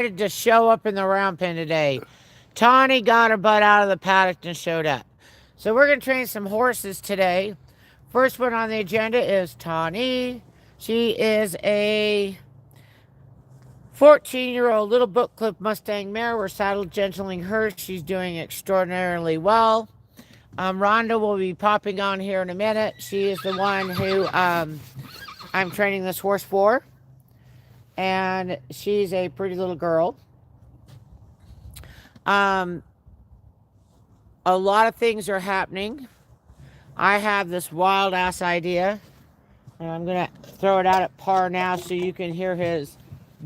to show up in the round pen today. Tawny got her butt out of the paddock and showed up. So we're going to train some horses today. First one on the agenda is Tawny. She is a 14-year-old little book clip Mustang mare. We're saddle gentling her. She's doing extraordinarily well. Rhonda will be popping on here in a minute. She is the one who I'm training this horse for. And she's a pretty little girl. A lot of things are happening. I have this wild ass idea, and I'm gonna throw it out at Par now so you can hear his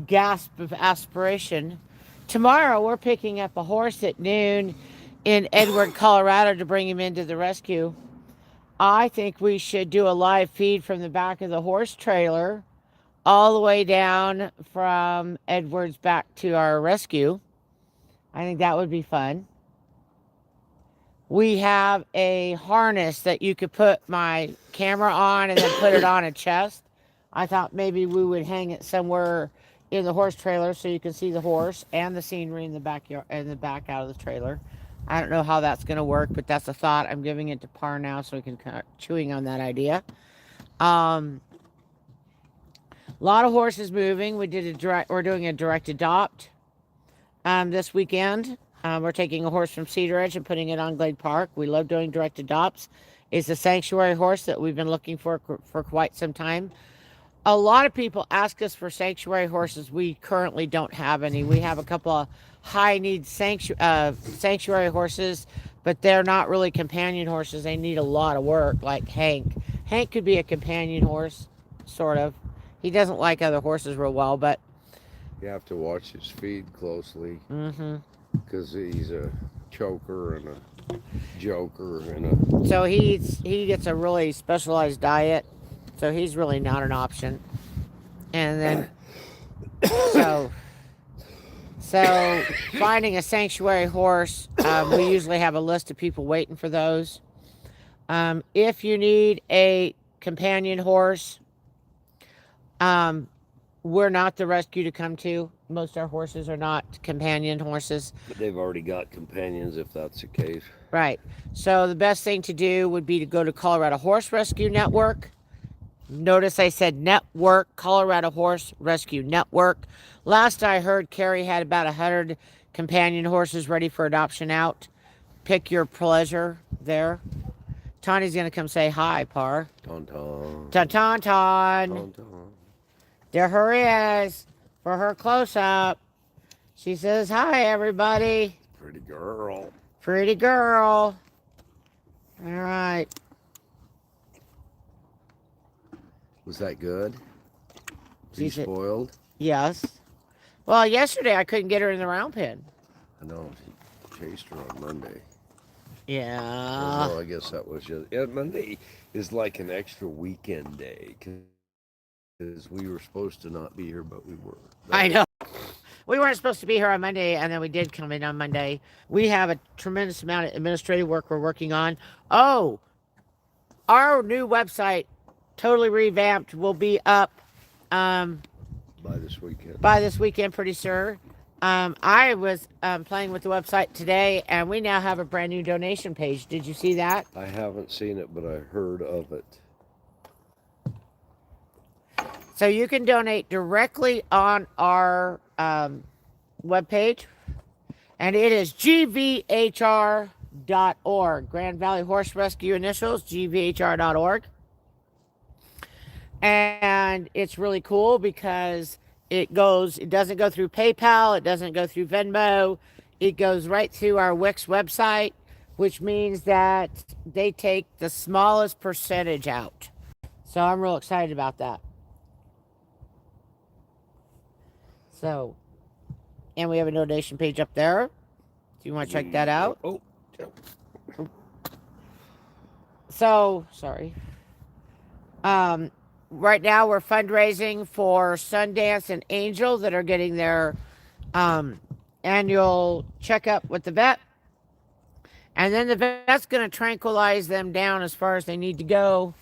gasp of aspiration. Tomorrow we're picking up a horse at noon in Edward, Colorado to bring him into the rescue. I think we should do a live feed from the back of the horse trailer all the way down from Edwards back to our rescue. I think that would be fun. We have a harness that you could put my camera on and then put it on a chest. I thought maybe we would hang it somewhere in the horse trailer so you can see the horse and the scenery in the backyard and the back out of the trailer. I don't know how that's going to work, but that's a thought. I'm giving it to Par now so we can kind of chewing on that idea. A lot of horses moving. We're doing a direct adopt this weekend. We're taking a horse from Cedar Edge and putting it on Glade Park. We love doing direct adopts. It's a sanctuary horse that we've been looking for quite some time. A lot of people ask us for sanctuary horses. We currently don't have any. We have a couple of high need sanctuary horses, but they're not really companion horses. They need a lot of work, like Hank. Hank could be a companion horse, sort of. He doesn't like other horses real well, but you have to watch his feed closely. Mm-hmm. Because he's a choker and a joker and a... So he gets a really specialized diet, so he's really not an option. And then so finding a sanctuary horse, we usually have a list of people waiting for those. If you need a companion horse, we're not the rescue to come to. Most of our horses are not companion horses. But they've already got companions if that's the case. Right. So the best thing to do would be to go to Colorado Horse Rescue Network. Notice I said network, Colorado Horse Rescue Network. Last I heard, Carrie had about 100 companion horses ready for adoption out. Pick your pleasure there. Tawny's going to come say hi, Par. Ton-ton. Ton-ton-ton. Ton-ton. There her is for her close-up. She says, hi, everybody. Pretty girl. Pretty girl. All right. Was that good? She spoiled? Yes. Well, yesterday I couldn't get her in the round pen. I know. She chased her on Monday. Yeah. Well, I guess that was just... Yeah, Monday is like an extra weekend day. Because we were supposed to not be here, but we were. I know. We weren't supposed to be here on Monday, and then we did come in on Monday. We have a tremendous amount of administrative work we're working on. Oh, our new website, totally revamped, will be up by this weekend. By this weekend, pretty sure. I was playing with the website today, and we now have a brand new donation page. Did you see that? I haven't seen it, but I heard of it. So you can donate directly on our webpage, and it is gvhr.org, Grand Valley Horse Rescue Initials, gvhr.org. And it's really cool because it doesn't go through PayPal, it doesn't go through Venmo, it goes right through our Wix website, which means that they take the smallest percentage out. So I'm real excited about that. So, and we have a donation page up there. Do you want to check that out? Oh. So, sorry. Right now we're fundraising for Sundance and Angel that are getting their annual checkup with the vet. And then the vet's going to tranquilize them down as far as they need to go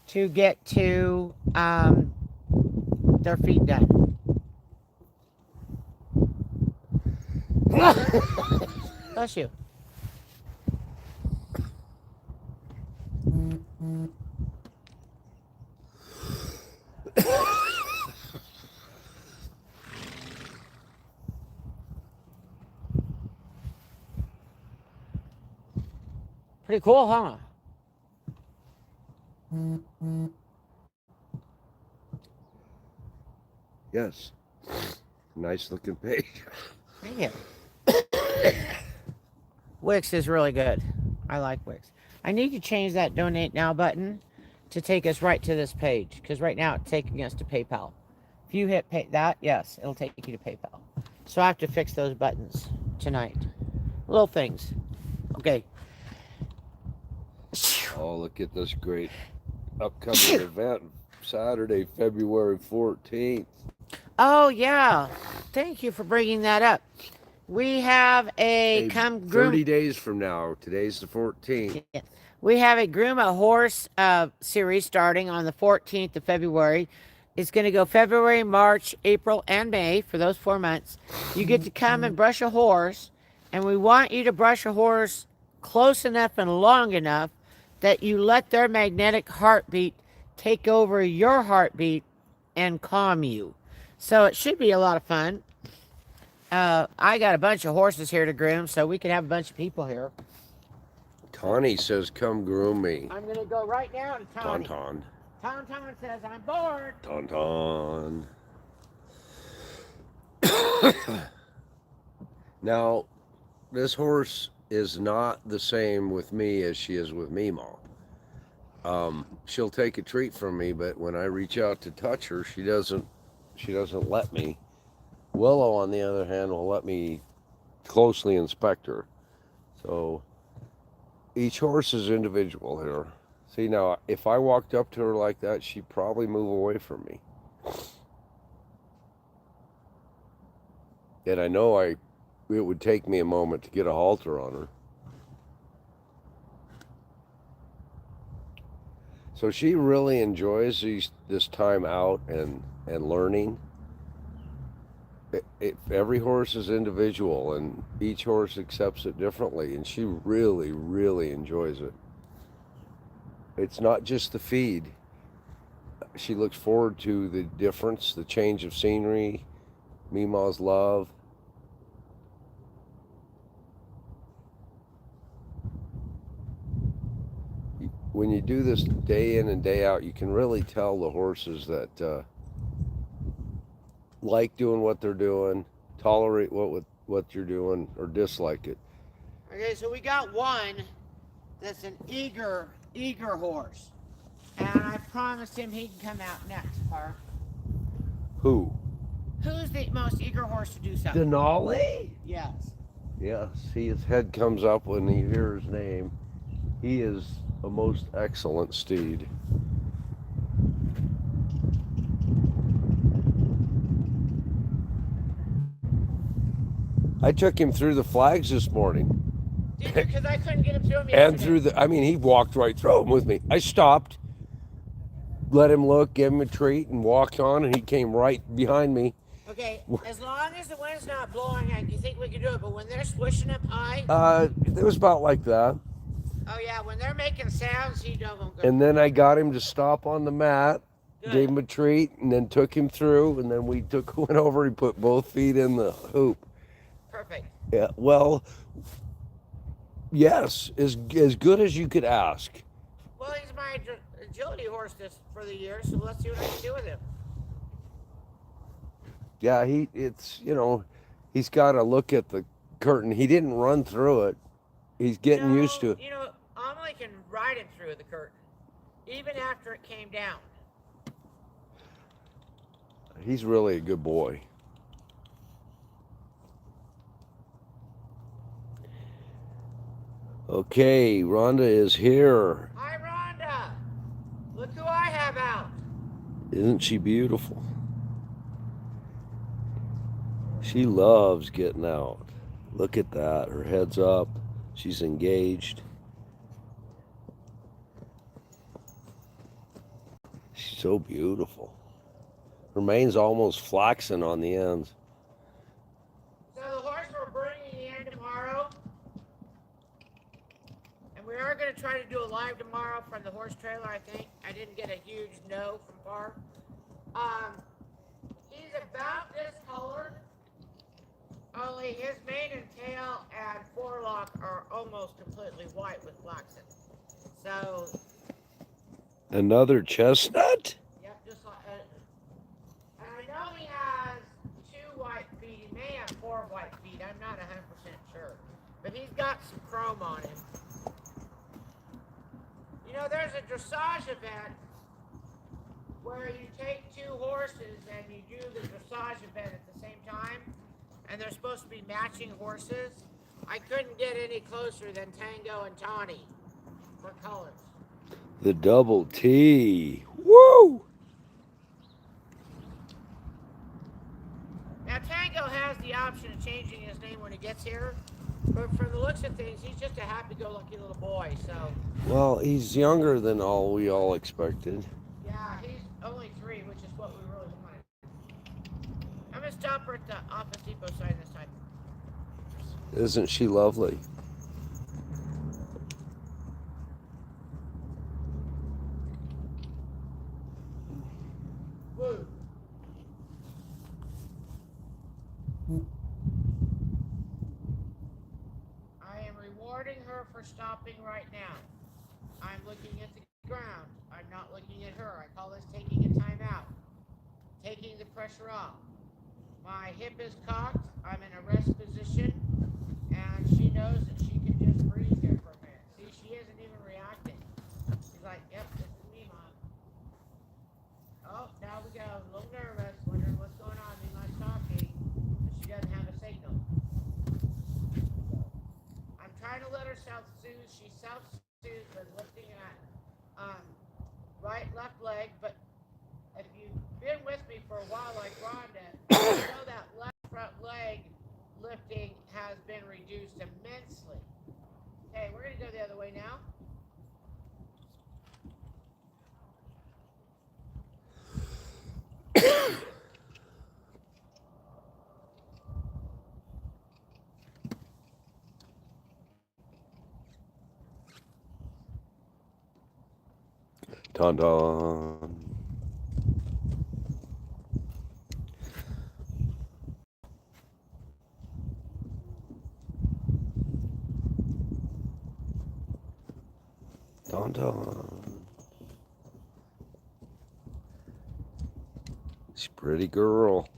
to get to their feet done. Bless you. Pretty cool, huh? Yes. Nice looking page. Thank you. Wix is really good. I like Wix. I need to change that donate now button to take us right to this page because right now it's taking us to PayPal. If you hit pay that, yes, it'll take you to PayPal. So I have to fix those buttons tonight. Little things. Okay. Oh, look at this great upcoming event. Saturday, February 14th. Oh yeah. Thank you for bringing that up. We have a come groom 30 days from now. Today's the 14th. Yeah. We have a groom a horse series starting on the 14th of February. It's going to go February, March, April, and May for those 4 months. You get to come and brush a horse, and we want you to brush a horse close enough and long enough that you let their magnetic heartbeat take over your heartbeat and calm you. So it should be a lot of fun. I got a bunch of horses here to groom, so we could have a bunch of people here. Tawny says, come groom me. I'm going to go right now to Tawny. Tauntaun. Tauntaun says, I'm bored. Tauntaun. Now, this horse is not the same with me as she is with Meemaw. She'll take a treat from me, but when I reach out to touch her, she doesn't let me. Willow, on the other hand, will let me closely inspect her. So each horse is individual here. See, now, if I walked up to her like that, she'd probably move away from me. And I know it would take me a moment to get a halter on her. So she really enjoys this time out and learning. Every horse is individual, and each horse accepts it differently, and she really, really enjoys it. It's not just the feed. She looks forward to the difference, the change of scenery, Meemaw's love. When you do this day in and day out, you can really tell the horses that like doing what they're doing, tolerate what you're doing, or dislike it. Okay, so we got one that's an eager horse. And I promised him he can come out next, Park. Who? Who's the most eager horse to do something? Denali? Yes. Yeah, see, his head comes up when you hear his name. He is a most excellent steed. I took him through the flags this morning. Did you? Because I couldn't get him through him yesterday. And he walked right through him with me. I stopped, let him look, gave him a treat, and walked on, and he came right behind me. Okay, as long as the wind's not blowing, I think we can do it. But when they're swishing up high, it was about like that. Oh yeah, when they're making sounds, he don't go. And then I got him to stop on the mat, Good. gave him a treat, and then took him through. And then went over. He put both feet in the hoop. Perfect. Yeah. Well, yes, as good as you could ask. Well, he's my agility horse for the year, so let's see what I can do with him. Yeah, he's got to look at the curtain. He didn't run through it. He's getting used to it. You know, Amelie can ride him through the curtain, even after it came down. He's really a good boy. Okay, Rhonda is here. Hi, Rhonda. Look who I have out. Isn't she beautiful? She loves getting out. Look at that. Her head's up. She's engaged. She's so beautiful. Her mane's almost flaxen on the ends. So the horse we're bringing going to try to do a live tomorrow from the horse trailer, I think. I didn't get a huge no from Park. He's about this color, only his mane and tail and forelock are almost completely white with flaxen. So, Another chestnut? yep, just like, and I know he has 2 white feet. He may have 4 white feet. I'm not 100% sure. But he's got some chrome on him. You know, there's a dressage event where you take 2 horses and you do the dressage event at the same time, and they're supposed to be matching horses. I couldn't get any closer than Tango and Tawny for colors. The double T. Woo! Now, Tango has the option of changing his name when he gets here, but from the looks of things, he's just a happy-go-lucky little boy, so... Well, he's younger than we all expected. Yeah, he's only 3, which is what we really wanted. I'm going to stop her at the Office Depot sign this time. Isn't she lovely? Woo! I am rewarding her for stopping right now. I'm looking at the ground. I'm not looking at her. I call this taking a time out. Taking the pressure off. My hip is cocked. I'm in a rest position. And she knows that she can just breathe here for a minute. See, she isn't even reacting. She's like, yep, this is me, Mom. Oh, now we go. A little nervous, wondering what's going on. Be nice talking. But she doesn't have a signal. I'm trying to let her self-soothe. She self-soothes by looking at right, left leg. But if you've been with me for a while like Rhonda, you know that left front leg lifting has been reduced immensely. Okay, we're going to go the other way now. Dun dun. Dun dun. She's a pretty girl.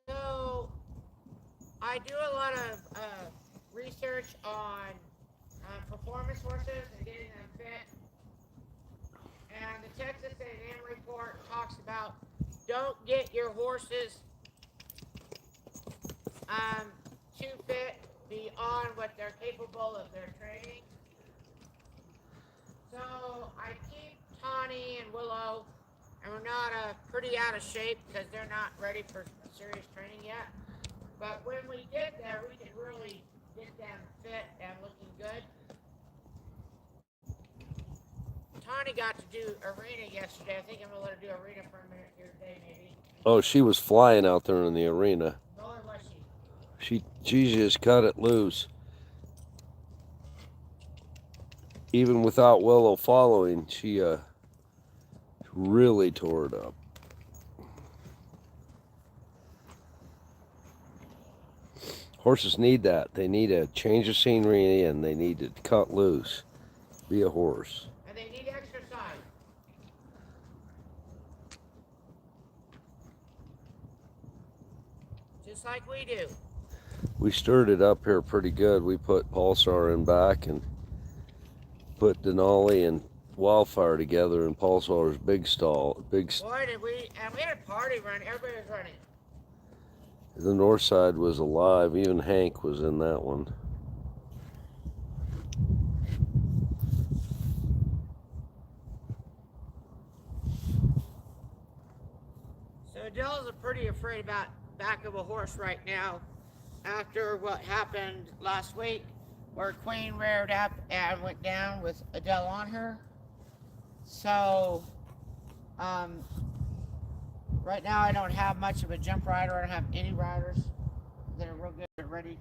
So, I do a lot of research on performance horses and getting them fit. And the Texas A&M report talks about don't get your horses too fit beyond what they're capable of their training. So I keep Tawny and Willow, and we're not pretty out of shape because they're not ready for serious training yet. But when we get there, we can really get them fit and looking good. Tawny got to do arena yesterday. I think I'm going to let her do arena for a minute here today, maybe. Oh, she was flying out there in the arena. Boy, was she. She just cut it loose. Even without Willow following, she really tore it up. Horses need that. They need a change of scenery and they need to cut loose. Be a horse. And they need exercise. Just like we do. We stirred it up here pretty good. We put Pulsar in back and put Denali and Wildfire together in Pulsar's big stall. Boy, did we, and we had a party run. Everybody was running. The north side was alive. Even Hank was in that one. So Adele's pretty afraid about back of a horse right now after what happened last week where Queen reared up and went down with Adele on her. So right now I don't have much of a jump rider. I don't have any riders that are real good and ready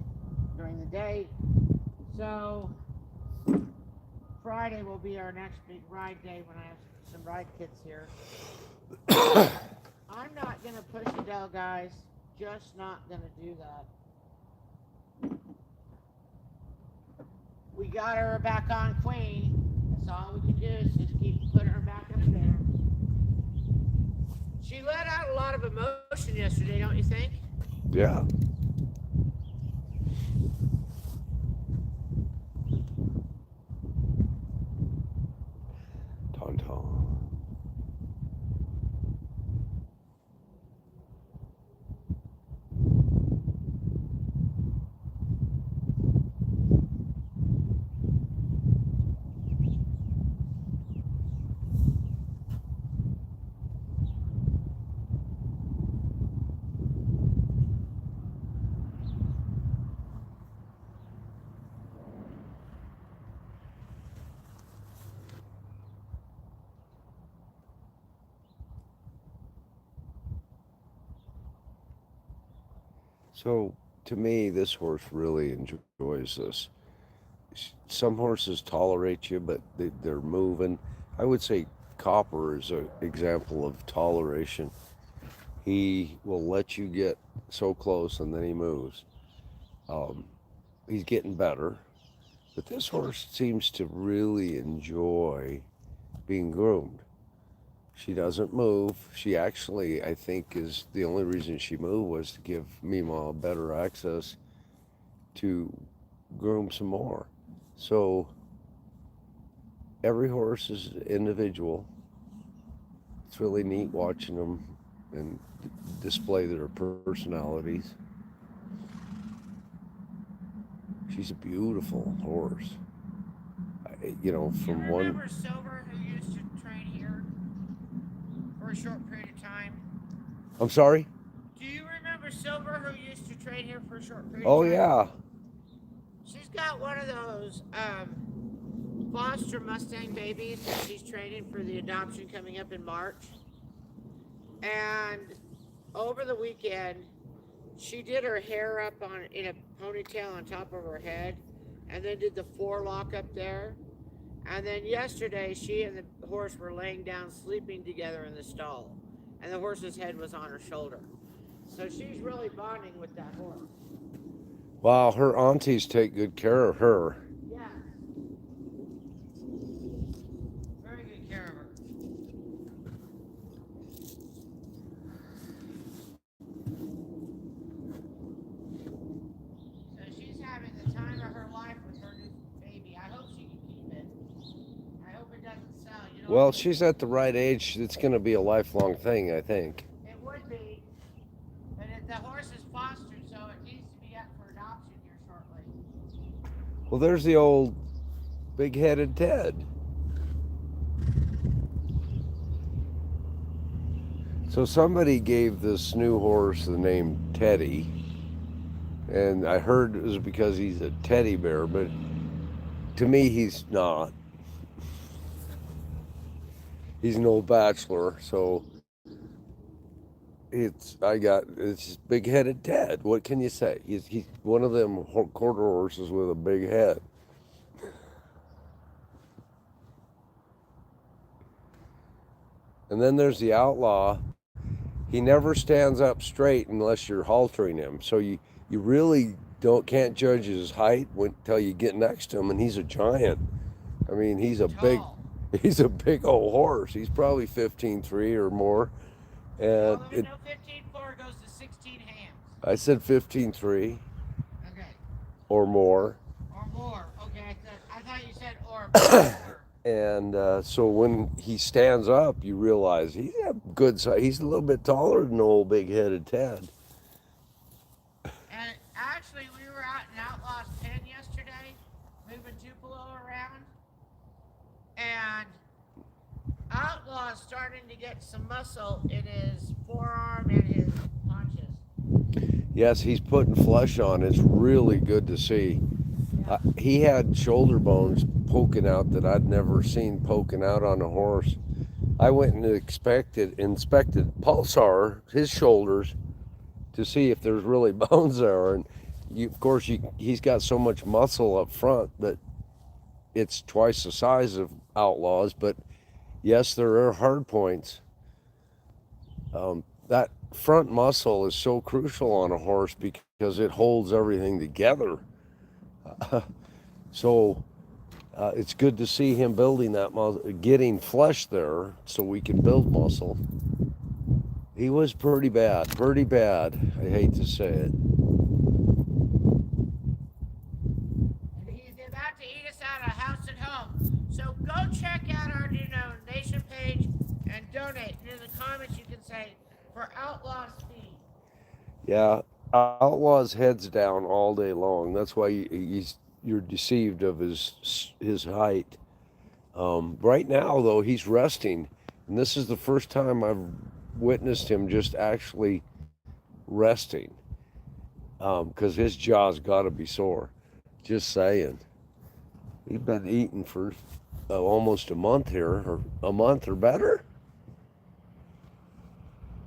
during the day. So Friday will be our next big ride day when I have some ride kits here. I'm not gonna push Adele, guys. Just not gonna do that. We got her back on Queen. That's all we can do is just keep putting her back up there. She let out a lot of emotion yesterday, don't you think? Yeah. Tauntaun. So to me, this horse really enjoys this. Some horses tolerate you, but they're moving. I would say Copper is an example of toleration. He will let you get so close and then he moves. Um, he's getting better, but this horse seems to really enjoy being groomed. She doesn't move. She actually, I think, is the only reason she moved was to give Mima better access to groom some more. So every horse is individual. It's really neat watching them and display their personalities. She's a beautiful horse. You know, You from one. remember Silver who used to train here for a short period of time? I'm sorry? Do you remember Silver who used to train here for a short period of Oh, time? yeah. She's got one of those foster Mustang babies that she's training for the adoption coming up in March. And over the weekend, she did her hair up on in a ponytail on top of her head, and then did the forelock up there. And then yesterday, she and the horse were laying down sleeping together in the stall, and the horse's head was on her shoulder. So she's really bonding with that horse. Wow, her aunties take good care of her. Yeah, very good care of her. So she's having the time of her life with her new baby. I hope she can keep it. I hope it doesn't sell. You know, Well, she's at the right age. It's going to be a lifelong thing, I think. it would be, but the horse is fostered, so it needs to be up for adoption here shortly. Well, there's the old big headed Ted. So somebody gave this new horse the name Teddy, and I heard it was because he's a teddy bear, but to me, he's not. He's an old bachelor, so it's big headed Ted. What can you say? He's one of them quarter horses with a big head. And then there's the outlaw. He never stands up straight unless you're haltering him. So you really can't judge his height until you get next to him, and he's a giant. I mean, Tall. he's a big old horse. He's probably 15.3 or more. And Well, there's no 15.4 goes to 16 hands. I said 15.3 Okay. or more. Or more. Okay, I thought you said or more. And so when he stands up, you realize he's a good size. He's a little bit taller than old big-headed Ted. And actually, we were out in Outlaw's pen yesterday, moving Tupelo around, and Outlaw's starting to get some muscle in his forearm and his haunches. Yes, he's putting flesh on. It's really good to see. Yeah. He had shoulder bones poking out that I'd never seen poking out on a horse. I went and inspected Pulsar, his shoulders, to see if there's really bones there. And of course, he's got so much muscle up front that it's twice the size of Outlaws. But yes, there are hard points. That front muscle is so crucial on a horse because it holds everything together. So it's good to see him building that muscle, getting flesh there so we can build muscle. He was pretty bad, pretty bad. I hate to say it. And he's about to eat us out of house and home. So go check out our new donation page and donate. And in the comments, you can say for Outlaw Speed. Yeah, Outlaw's heads down all day long. That's why you're deceived of his height. Right now, though, he's resting, and this is the first time I've witnessed him just actually resting, because his jaw's got to be sore. Just saying. He's been eating for almost a month here, or a month or better.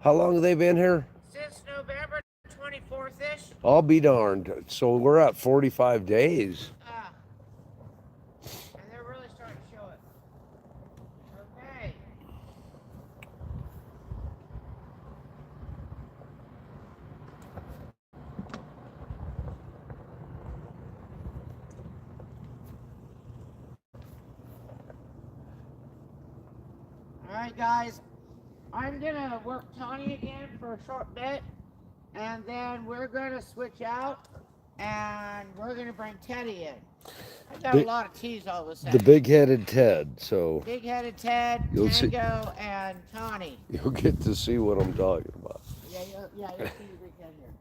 How long have they been here? Since November 24th-ish. I'll be darned. So we're at 45 days. And they're really starting to show it. Okay. All right, guys. I'm gonna work Tawny again for a short bit, and then we're gonna switch out, and we're gonna bring Teddy in. I got a lot of T's all of a sudden. The big-headed Ted. So Big-headed Ted, You'll see- Tango, and Tawny. you'll get to see what I'm talking about. Yeah, you'll see the big head here.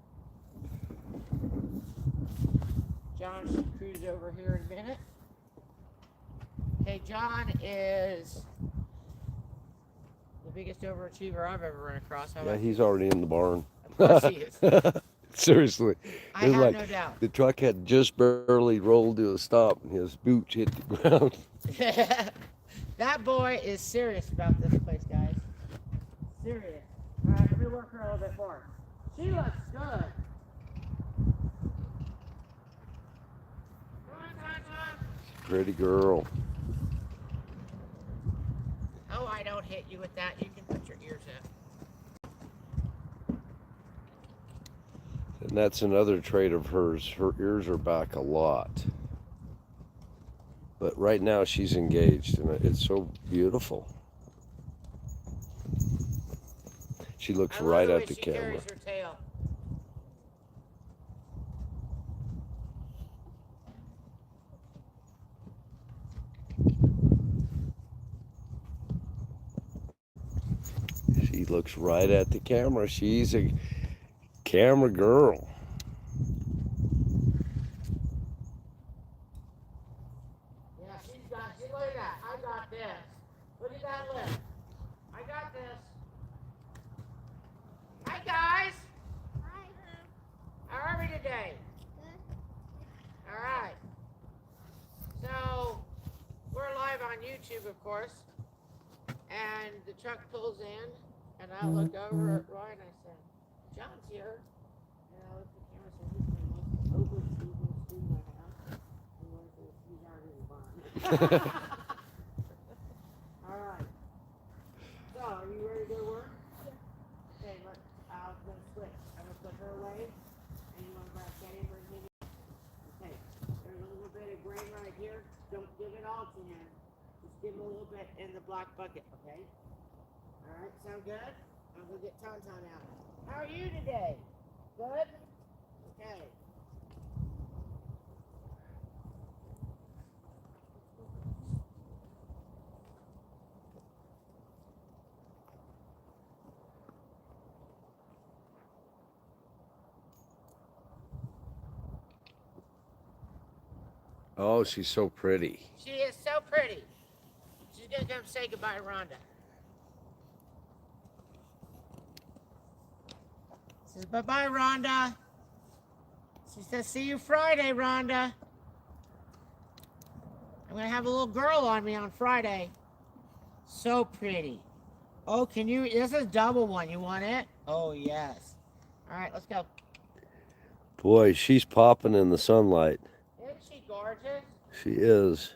John should cruise over here in a minute. Hey, John is the biggest overachiever I've ever run across. How Yeah, about he's already in the barn. Of course he is. Seriously. I It's have like no doubt. the truck had just barely rolled to a stop and his boots hit the ground. That boy is serious about this place, guys. Serious. All right, let me work her a little bit more. She looks good. Come on, come on. Pretty girl. Oh, I don't hit you with that. You can put your ears up. And that's another trait of hers. Her ears are back a lot. But right now she's engaged and it's so beautiful. She looks I love right the way at the she camera. carries her tail. She looks right at the camera. She's a camera girl. Yeah, look at that. I got this. Look at that lip. I got this. Hi, guys. Hi. How are we today? All right. So, we're live on YouTube, of course. And the truck pulls in, and I look over at Roy and I said, John's here. And I looked at the camera and said, he's been overseeing my house. And Roy says, he's already in the barn. All right. So, are you ready to go to work? Okay, I'm going to switch. I'm going to put her away, and you want to grab Teddy and bring him in. Okay, there's a little bit of grain right here. Don't give it all to him. Just give him a little bit in the black bucket, okay? All right, sound good? I'm going to get Tauntaun out. How are you today? Good? Okay. Oh, she's so pretty. She is so pretty. She's going to come say goodbye to Rhonda. Says bye-bye, Rhonda. She says, see you Friday, Rhonda. I'm going to have a little girl on me on Friday. So pretty. Oh, can you, this is double one. You want it? Oh, yes. All right, let's go. Boy, she's popping in the sunlight. Isn't she gorgeous? She is.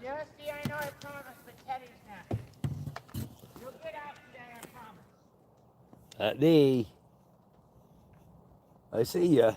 Justy, I know I promised, but Teddy's not. You'll get out today, I promise. Dee. I see ya.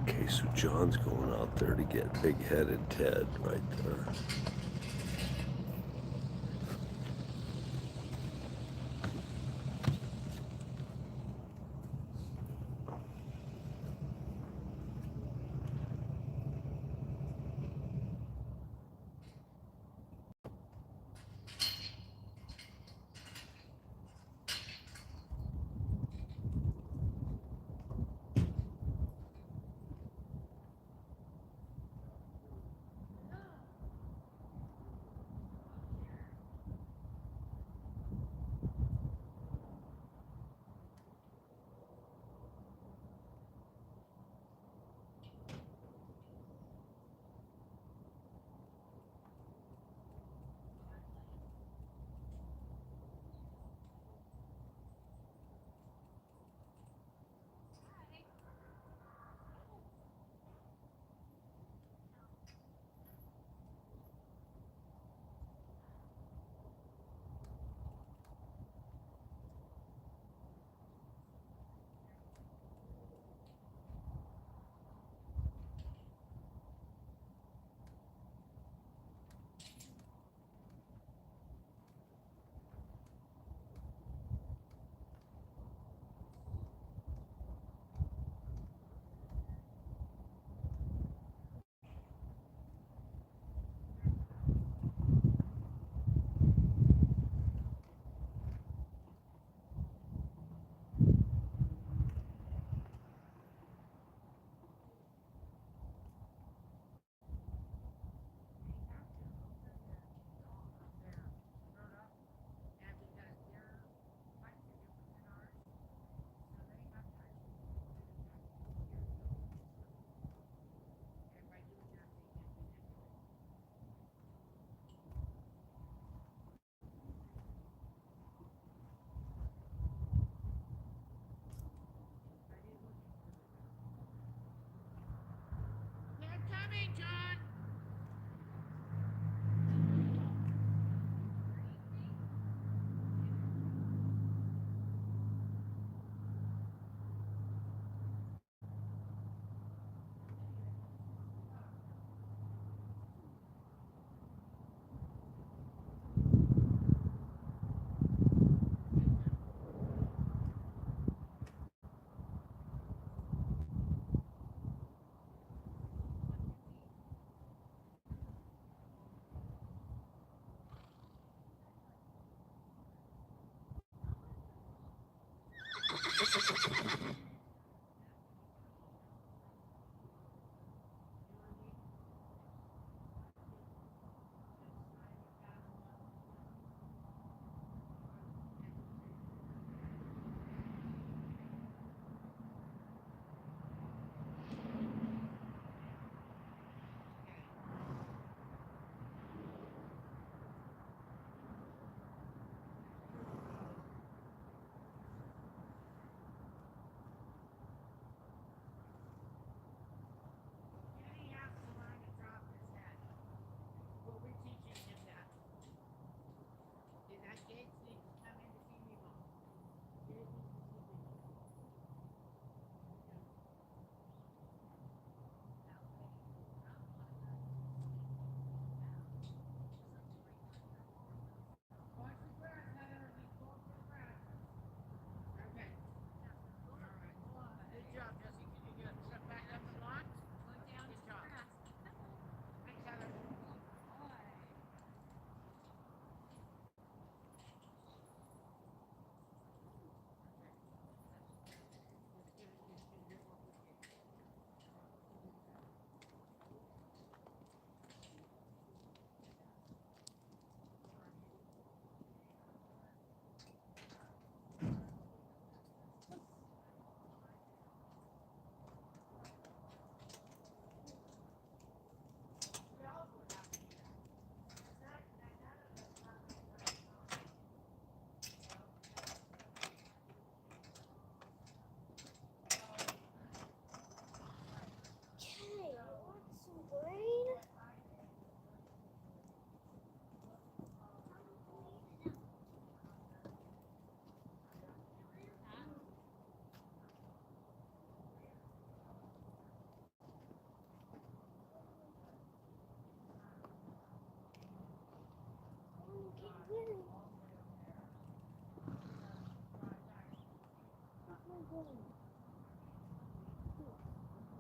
Okay, so John's going out there to get big-headed Ted right there.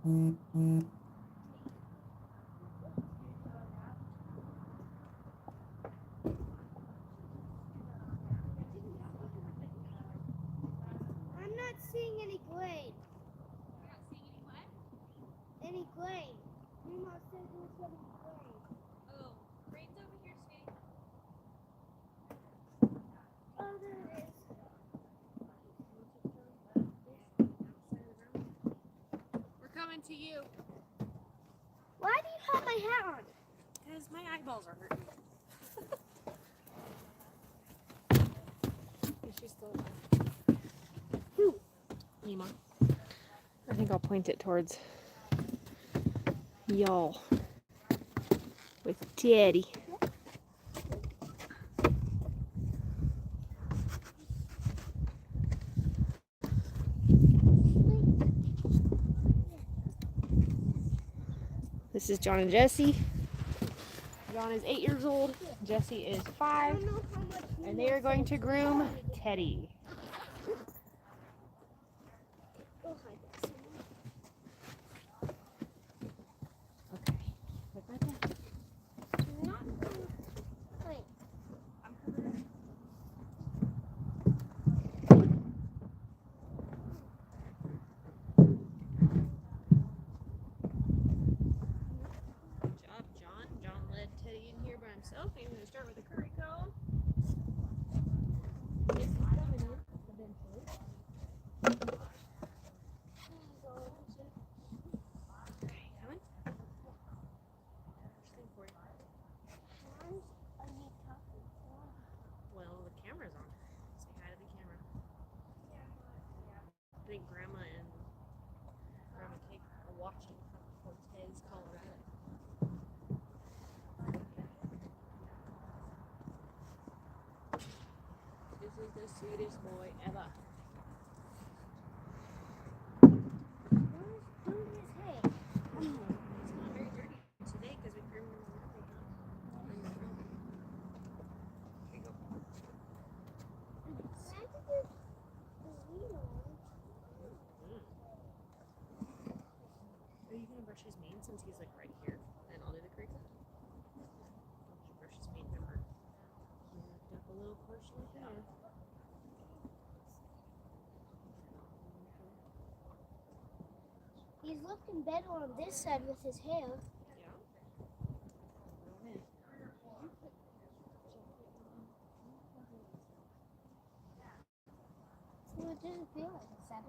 I'm not seeing any grain. Any grain. Mama said there was any grain. Oh, rain's over here, sweetie. Oh, there it is. We're coming to you. Why do you have my hat on? Because my eyeballs are hurting. Is she still alive? Who? Ema. I think I'll point it towards y'all with Daddy. This is John and Jesse. John is 8 years old. Jesse is 5. I don't know how much. And they are going to groom Teddy. Go hide this. Okay. Look right there. Not wait. I'm coming. Good job, John. John led Teddy in here by himself. He's going to start with a curry comb. It's coming in eventually. Okay, coming. First thing for you. Well, the camera's on. Say hi to the camera. I think Grandma and Grandma Kate are watching from Cortez, Colorado. This is the sweetest boy ever. Who's doing his hair? It's not very dirty today because we groomed him early, huh? Here you go. Are you gonna brush his mane since he's like right here? And I'll do the curry comb. Brush his mane, remember? You lift up a little portion of hair. He's looking better on this side with his hair. Yeah. So it doesn't feel like a 7.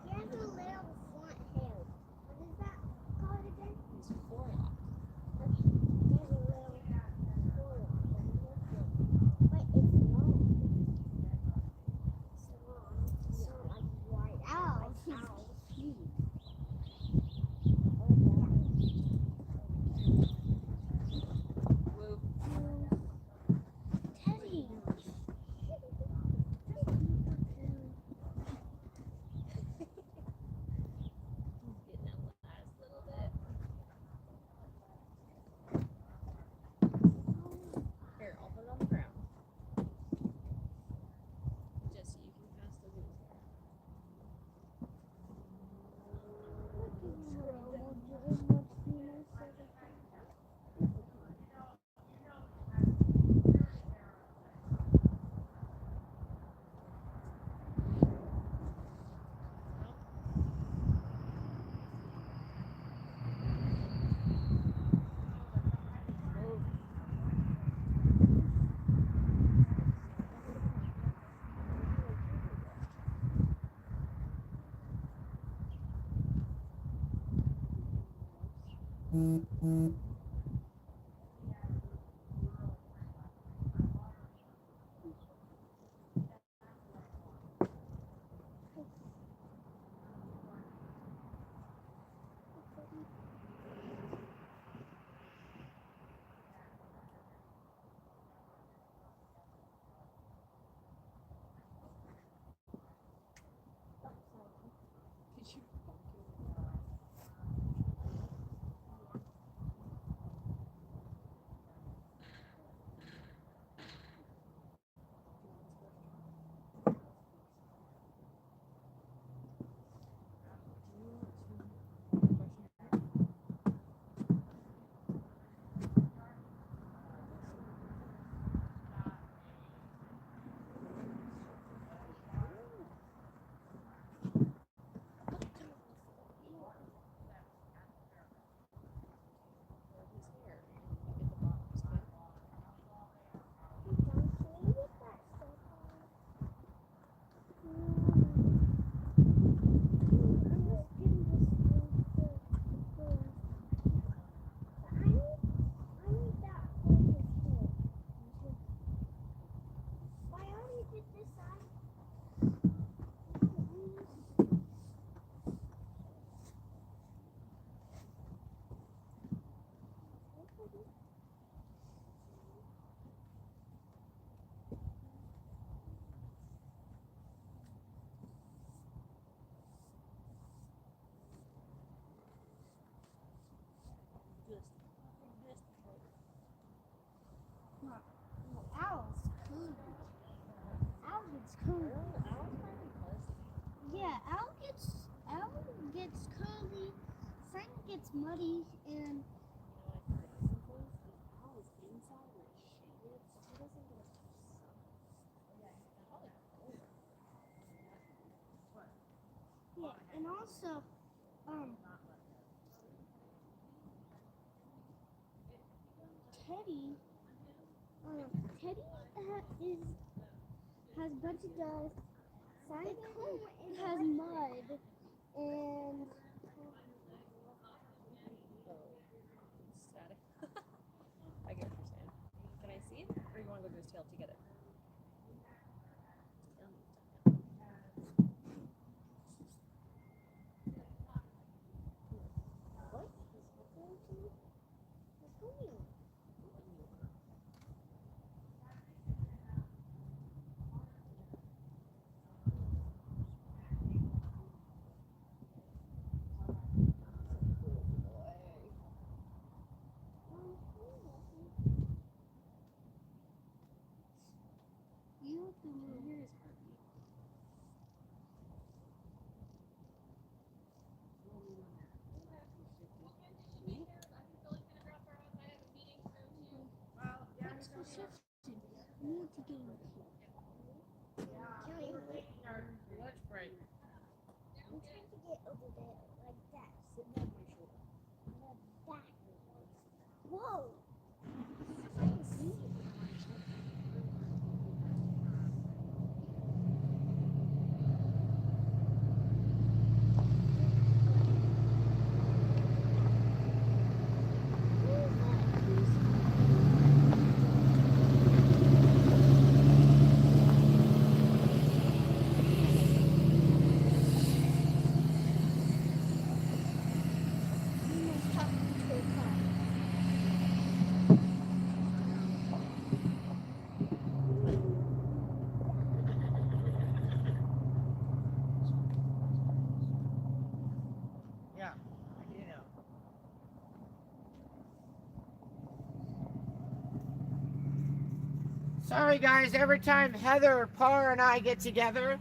He has a little front hair. What is that called again? His forelock. He has a little forelock. But it's long. It's long. So like right out. Ow. Whoa. Teddy. Getting that last little bit. Here, I'll put it on the ground. Jesse, you can pass the wheels here. Did you? this side. Owl's cool. Owl gets cool. Yeah, owl gets curly. Frank gets muddy, and yeah, and also Teddy. Teddy has a bunch of dust. Simon has mud, and Static. I get what you're saying. Can I see it? Or you want to go do his tail together? what? You can hear his heartbeat. We need to get him here. Lunch break. I'm trying to get over there like that. Sit on my shoulder. Like that. Whoa! I can see it. Yeah, you know. Sorry, guys. Every time Heather, Parr, and I get together,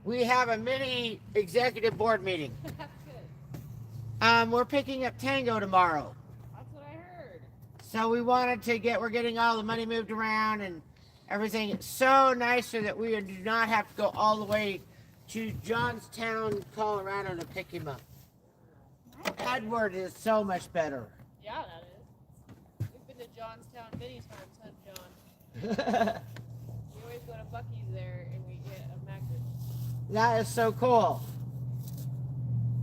we have a mini executive board meeting. That's good. We're picking up Tango tomorrow. That's what I heard. So we wanted to we're getting all the money moved around and everything. It's so nicer that we do not have to go all the way to Johnstown, Colorado to pick him up. Edward is so much better. Yeah, that is. We've been to Johnstown many times, huh, John? We always go to Buc-ee's there and we get a magnet. That is so cool.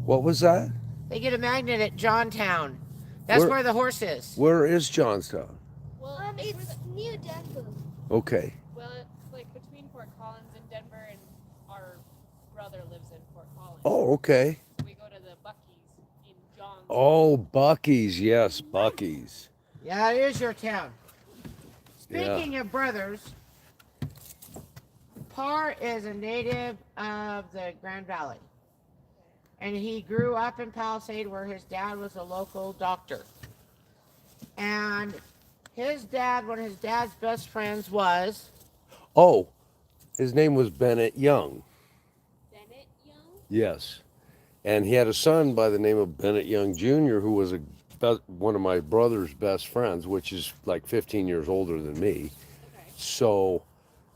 What was that? They get a magnet at Johnstown. That's where the horse is. Where is Johnstown? Well, It's near Denver. Okay. well, it's like between Fort Collins and Denver, and our brother lives in Fort Collins. Oh, okay. We go to the Buc-ee's in Johnstown. Oh, Buc-ee's. Yes, Buc-ee's. Yeah, it is your town. Speaking of brothers, Parr is a native of the Grand Valley. And he grew up in Palisade where his dad was a local doctor. And his dad, one of his dad's best friends was... Oh, his name was Bennett Young. Bennett Young? Yes. And he had a son by the name of Bennett Young Jr., who was one of my brother's best friends, which is like 15 years older than me. Okay. So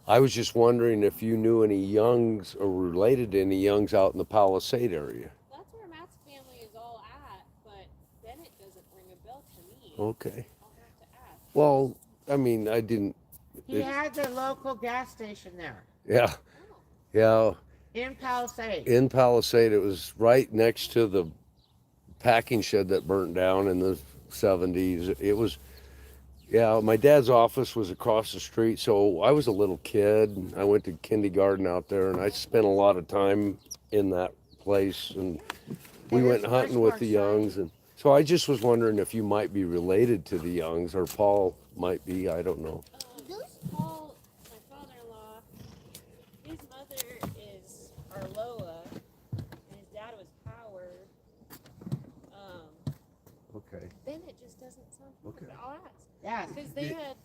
I was just wondering if you knew any Youngs or related to any Youngs out in the Palisade area. That's where Matt's family is all at, but Bennett doesn't ring a bell to me. Okay. I'll have to ask. Well, I mean, I didn't. He had the local gas station there Yeah. Oh. Yeah. in Palisade. In Palisade, it was right next to the packing shed that burnt down in the 70s. It was Yeah, my dad's office was across the street, so I was a little kid. I went to kindergarten out there, and I spent a lot of time in that place. And we And it's went much hunting more with the Youngs, exciting. and so I just was wondering if you might be related to the Youngs, or Paul might be. I don't know. Those Paul, my father-in-law, his mother is Arloa, and his dad was Howard. Okay. Then it just doesn't sound familiar. Okay. But I'll ask Yes. because they had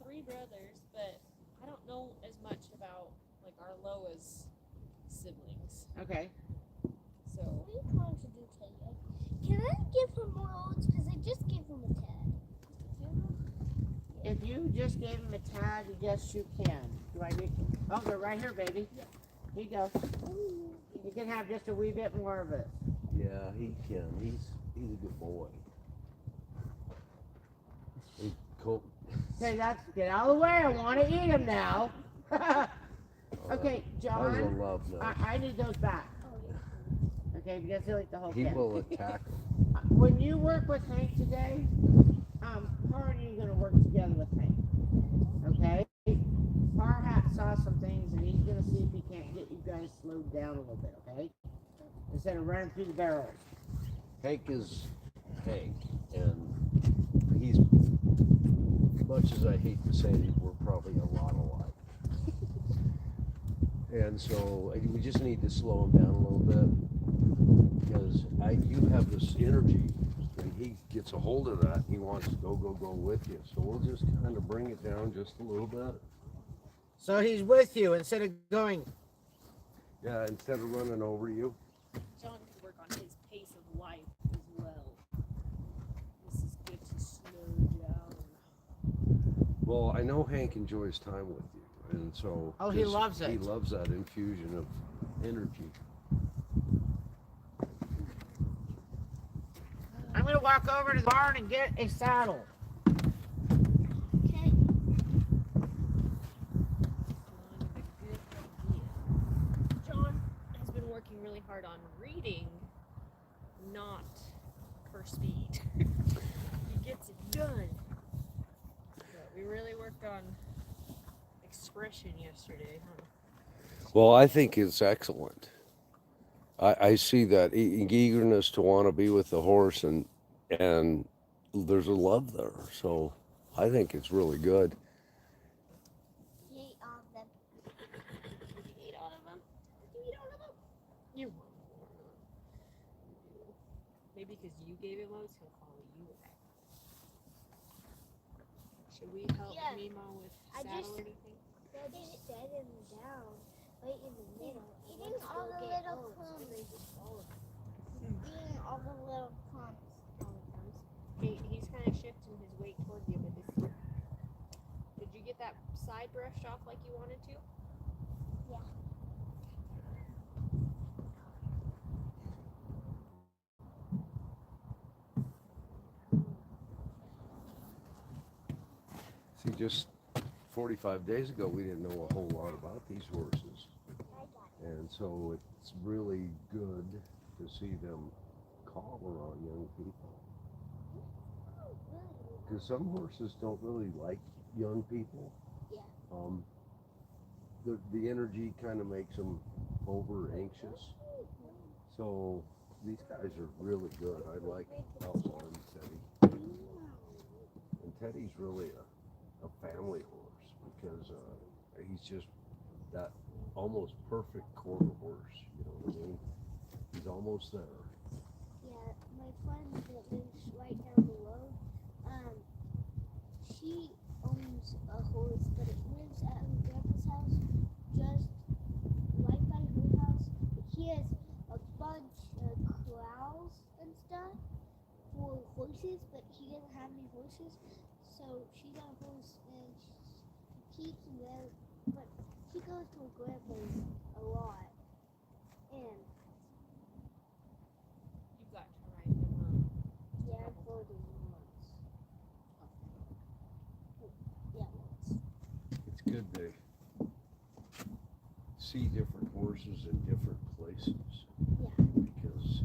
3 brothers, but I don't know as much about like Arloa's siblings. Okay. So What are you trying to do, Taylor? Can I give him more oats? Because I just gave him a tag. If you just gave him a tag, yes, you can. Do I need? Oh, they're right here, baby. Yeah. Here you go. Ooh. You can have just a wee bit more of it. Yeah, he can. He's a good boy. Hey, Colt. Okay, that's get out of the way. I want to eat him now. Okay, I was John, in love now. I need those back. Oh, yeah. Okay, because he'll eat the whole He can. will attack him. When you work with Hank today, Par and you are gonna work together with Hank. Okay? Par saw some things and he's gonna see if he can't get you guys slowed down a little bit, okay? Instead of running through the barrels. Hank is Hank, and he's, much as I hate to say it, we're probably a lot alike. And so we just need to slow him down a little bit, because you have this energy, and he gets a hold of that. He wants to go with you. So we'll just kind of bring it down just a little bit. So he's with you instead of going. Yeah, instead of running over you. John could work on his pace of life as well. This is good to slow down. Well, I know Hank enjoys time with you, and so Oh, he loves it. He loves that infusion of energy. I'm gonna walk over to the barn and get a saddle. Okay. John has been working really hard on reading, not for speed. He gets it done. But we really worked on expression yesterday, huh? Well, I think it's excellent. I see that eagerness to want to be with the horse, and there's a love there. So I think it's really good. He ate all of them. Did you eat all of them? Did you eat all of them? You want more. Maybe because you gave him oats, he'll follow you back. Should we help Yeah. Mima with I saddle just- or anything? They just set him down right in the middle. Eating wants to all go the get little oats, so crumbs. they just follow him. Eating all the little crumbs. He's kind of shifting his weight towards you, but this. Did you get that side brushed off like you wanted to? Yeah. See, just 45 days ago, we didn't know a whole lot about these horses, I got it. and so it's really good to see them call around young people. Oh, really? Because some horses don't really like young people. Yeah. The energy kind of makes them over anxious. So these guys are really good. I like Outlaw and Teddy. And Teddy's really a family horse, because he's just that almost perfect quarter horse. You know what I mean? He's almost there. Yeah, my friend that lives right down below, she owns a horse, but it lives at her grandpa's house, just right by her house. He has a bunch of corrals and stuff for horses, but he doesn't have any horses, so she got a horse and she keeps him there, but she goes to her grandpa's a lot, and You got to ride them up. yeah, I told him once. Yeah, once. It's good to see different horses in different places. Yeah. Because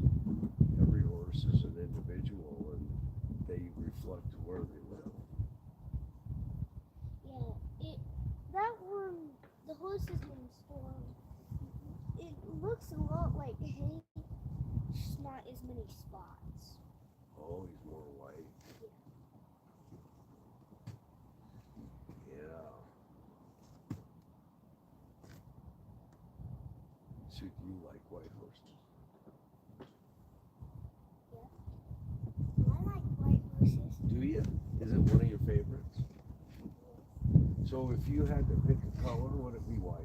every horse is an individual, and they reflect where they live. horse is named Storm. It looks a lot like hay, just not as many spots. Oh, he's more white. Yeah. So do you like white horses? I like white horses. Do you? Is it one of your favorites? So if you had to pick a color, would it be white?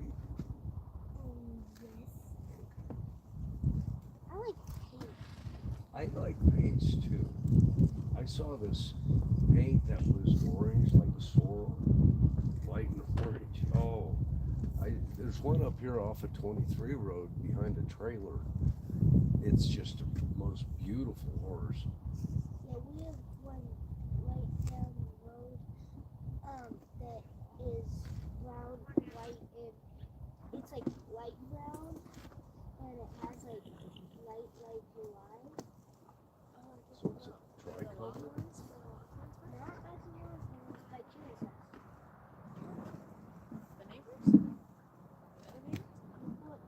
Yes. I like pink. I like paints too. I saw this paint that was orange, like a sorrel, white and orange. Oh, there's one up here off of 23 Road behind a trailer. It's just the most beautiful horse. Yeah, we have one right down the road that is brown, white, and it's like light brown, and it has like light blue eyes. So it's a tricolor. Not as yours, by Judas. The neighbors? The other neighbors?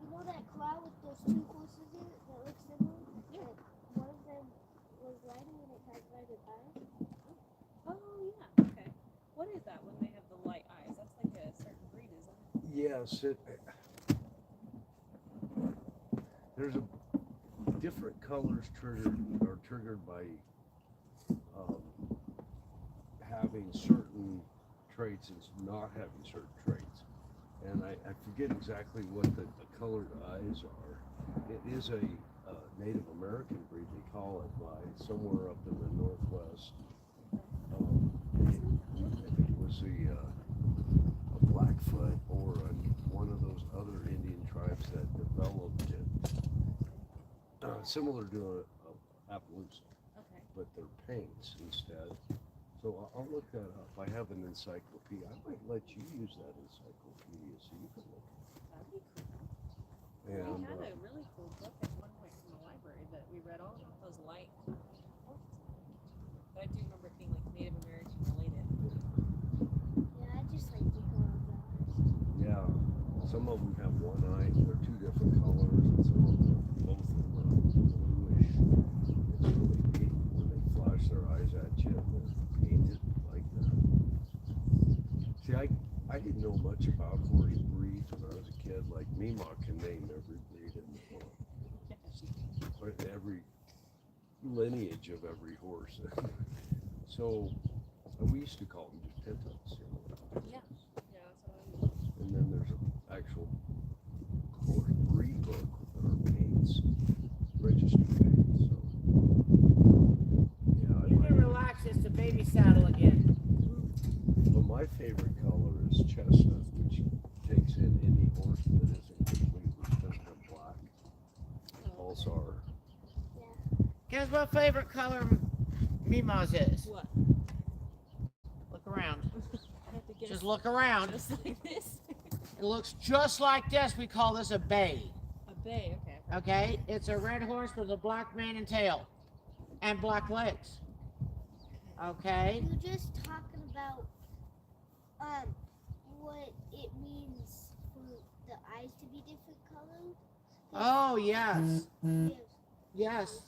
You know that cloud with those two horses in it that looks similar? Yeah. One of them was lighter and it has lighter eyes. Oh, yeah. Okay. What is that when they have the light eyes? That's like a certain breed, isn't it? Yes, there's a different colors triggered by having certain traits and not having certain traits. And I forget exactly what the colored eyes are. It is a Native American breed, they call it, by somewhere up in the Northwest. I think it was a Blackfoot or one of those other Indian tribes that developed it. Similar to a Appaloosa, Okay. but they're paints instead. So I'll look that up. I have an encyclopedia. I might let you use that encyclopedia so you can look. That'd be cool. And We had a really cool book at one point from the library that we read all about those light horses. But I do remember it being like Native American related. Yeah, I just like the color of the eyes. yeah, some of them have one eye. They're two different colors, and some of them both of them are bluish. It's really neat when they flash their eyes at you and they're painted like that. See, I didn't know much about horse breeds when I was a kid. Like Mima can name every breed in the world, or every lineage of every horse. So we used to call them just pintos. Yeah. Yeah, that's what I mean. And then there's an actual horse breed book with our paints, registered paints. So yeah, You can relax. It's the baby saddle again. Well, my favorite color is chestnut, which takes in any horse that isn't completely chestnut black. Also, our Guess what favorite color Mima's is? What? Look around. I have to guess. Just look around. Just like this. It looks just like this. We call this a bay. A bay, okay. Okay? It's a red horse with a black mane and tail and black legs. Okay? You're just talking about what it means for the eyes to be different colors. Oh, yes. Yes. Yes.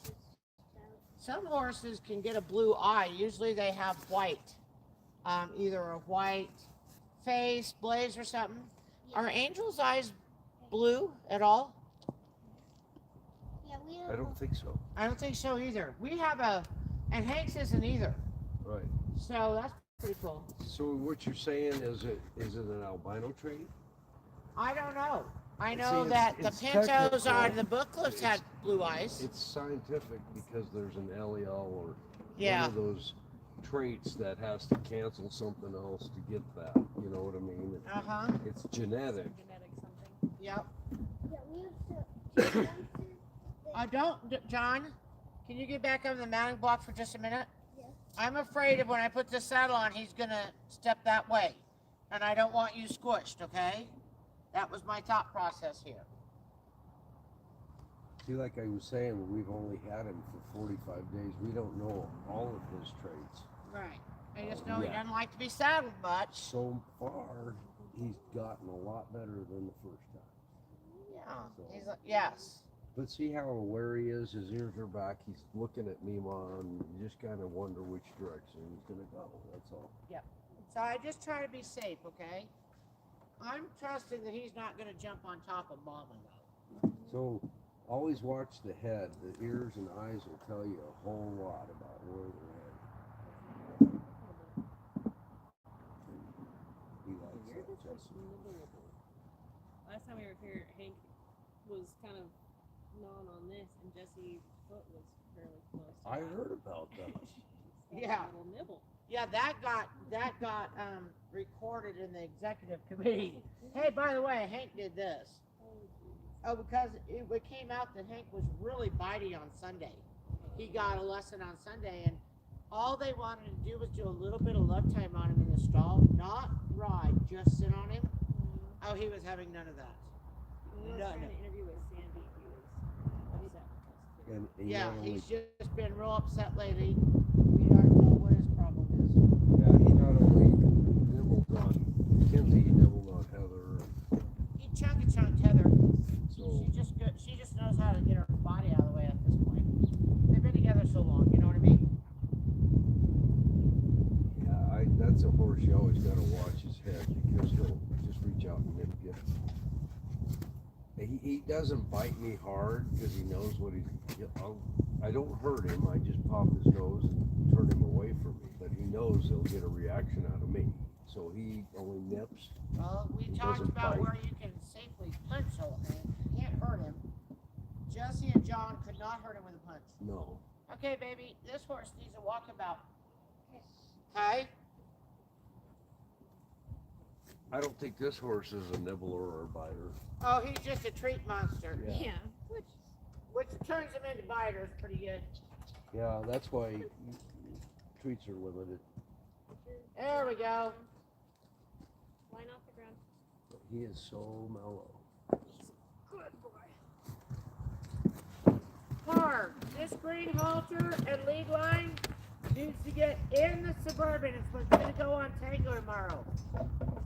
Some horses can get a blue eye. Usually they have white. Either a white face, blaze, or something. Are Angel's eyes blue at all? Yeah, we I don't think so. I don't think so either. We have and Hank's isn't either. Right. So that's pretty cool. So what you're saying is it an albino trait? I don't know. I See, know it's- that the it's pintos technical. on the booklets had blue eyes. It's scientific because there's an allele or Yeah. one of those traits that has to cancel something else to get that. You know what I mean? Uh-huh. It's genetic. Genetic something. Yep. Yeah, we have to. John, can you get back on the mounting block for just a minute? Yeah. I'm afraid of when I put this saddle on, he's gonna step that way. And I don't want you squished, okay? That was my thought process here. See, like I was saying, we've only had him for 45 days. We don't know all of his traits. Right. I just know he Yeah. doesn't like to be saddled much. So far, he's gotten a lot better than the first time. Yeah. So- He's yes. But see how aware he is? His ears are back. He's looking at Mima, and you just kind of wonder which direction he's going to go. That's all. So I just try to be safe, okay? I'm trusting that he's not going to jump on top of Mama though. So always watch the head. The ears and eyes will tell you a whole lot about where they're headed. He likes You're that, just Jesse. nibblable. Last time we were here, Hank was kind of gnawing on this, and Jesse's foot was fairly close. I heard about that. Yeah. A little nibble. Yeah, that got recorded in the executive committee. Hey, by the way, Hank did this. Oh, because it came out that Hank was really bitey on Sunday. He got a lesson on Sunday, and all they wanted to do was do a little bit of love time on him in the stall, not ride, just sit on him. Oh, he was having none of that. When I was No, trying no. to interview with Sandy, he was upset with us too. And Yeah, not only, he's just been real upset lately. We don't know what his problem is. yeah, he not only nibbled on Kinsey, he nibbled on Heather. He chunked Heather. So She just knows how to get her body out of the way at this point. They've been together so long, you know what I mean? yeah, that's a horse you always got to watch his head because he'll just reach out and nip you. He doesn't bite me hard because he knows what I don't hurt him. I just pop his nose and turn him away from me. But he knows he'll get a reaction out of me. So he only nips. Well, we He talked doesn't about bite. where you can safely punch him. You can't hurt him. Jesse and John could not hurt him with a punch. No. Okay, baby, this horse needs a walkabout. Hi. I don't think this horse is a nibbler or a biter. Oh, he's just a treat monster. Yeah. Yeah. Which turns him into biters pretty good. Yeah, that's why treats are limited. There we go. Line off the ground. He is so mellow. Good boy. Park. This green halter and lead line needs to get in the Suburban. It's going to go on Tango tomorrow.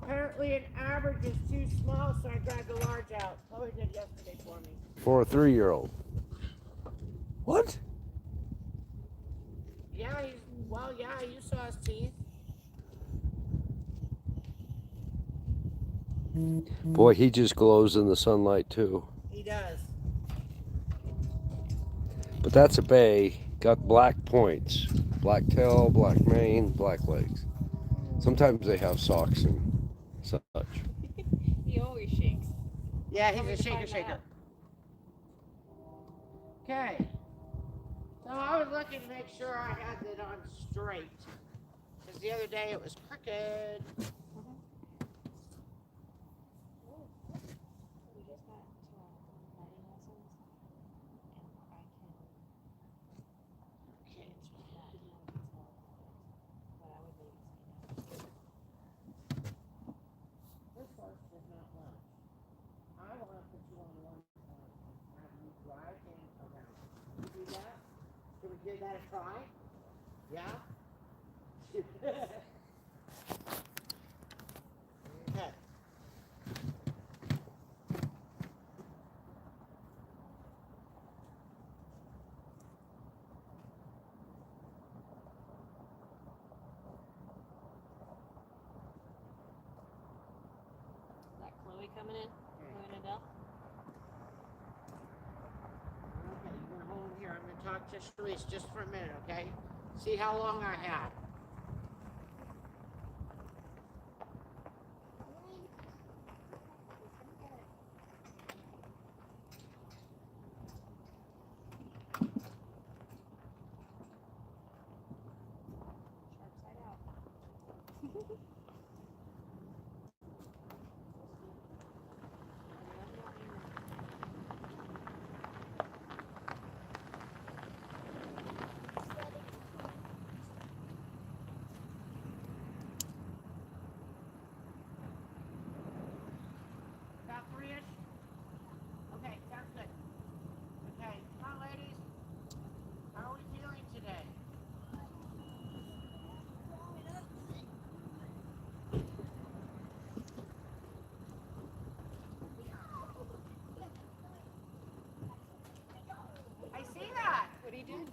Apparently an average is too small, so I grabbed a large out. Chloe did yesterday for me. For a 3-year-old. What? Yeah, you saw his teeth. Boy, he just glows in the sunlight too. He does. But that's a bay. Got black points. Black tail, black mane, black legs. Sometimes they have socks and such. He always shakes. Yeah, Want me he's a to find shaker. that? Okay. So I was looking to make sure I had it on straight. Because the other day it was crooked. We just got riding lessons, and I can Okay. not know detail, but I would maybe say no. This horse does not lunge. I want to put you on one side and have you drive him around. Can you do that? Can we give that a try? Yeah? Okay. Is that Chloe coming in? Chloe and Adele? Okay, you're gonna hold him here. I'm gonna talk to Sharice just for a minute, okay? See how long I have. Sharp side out.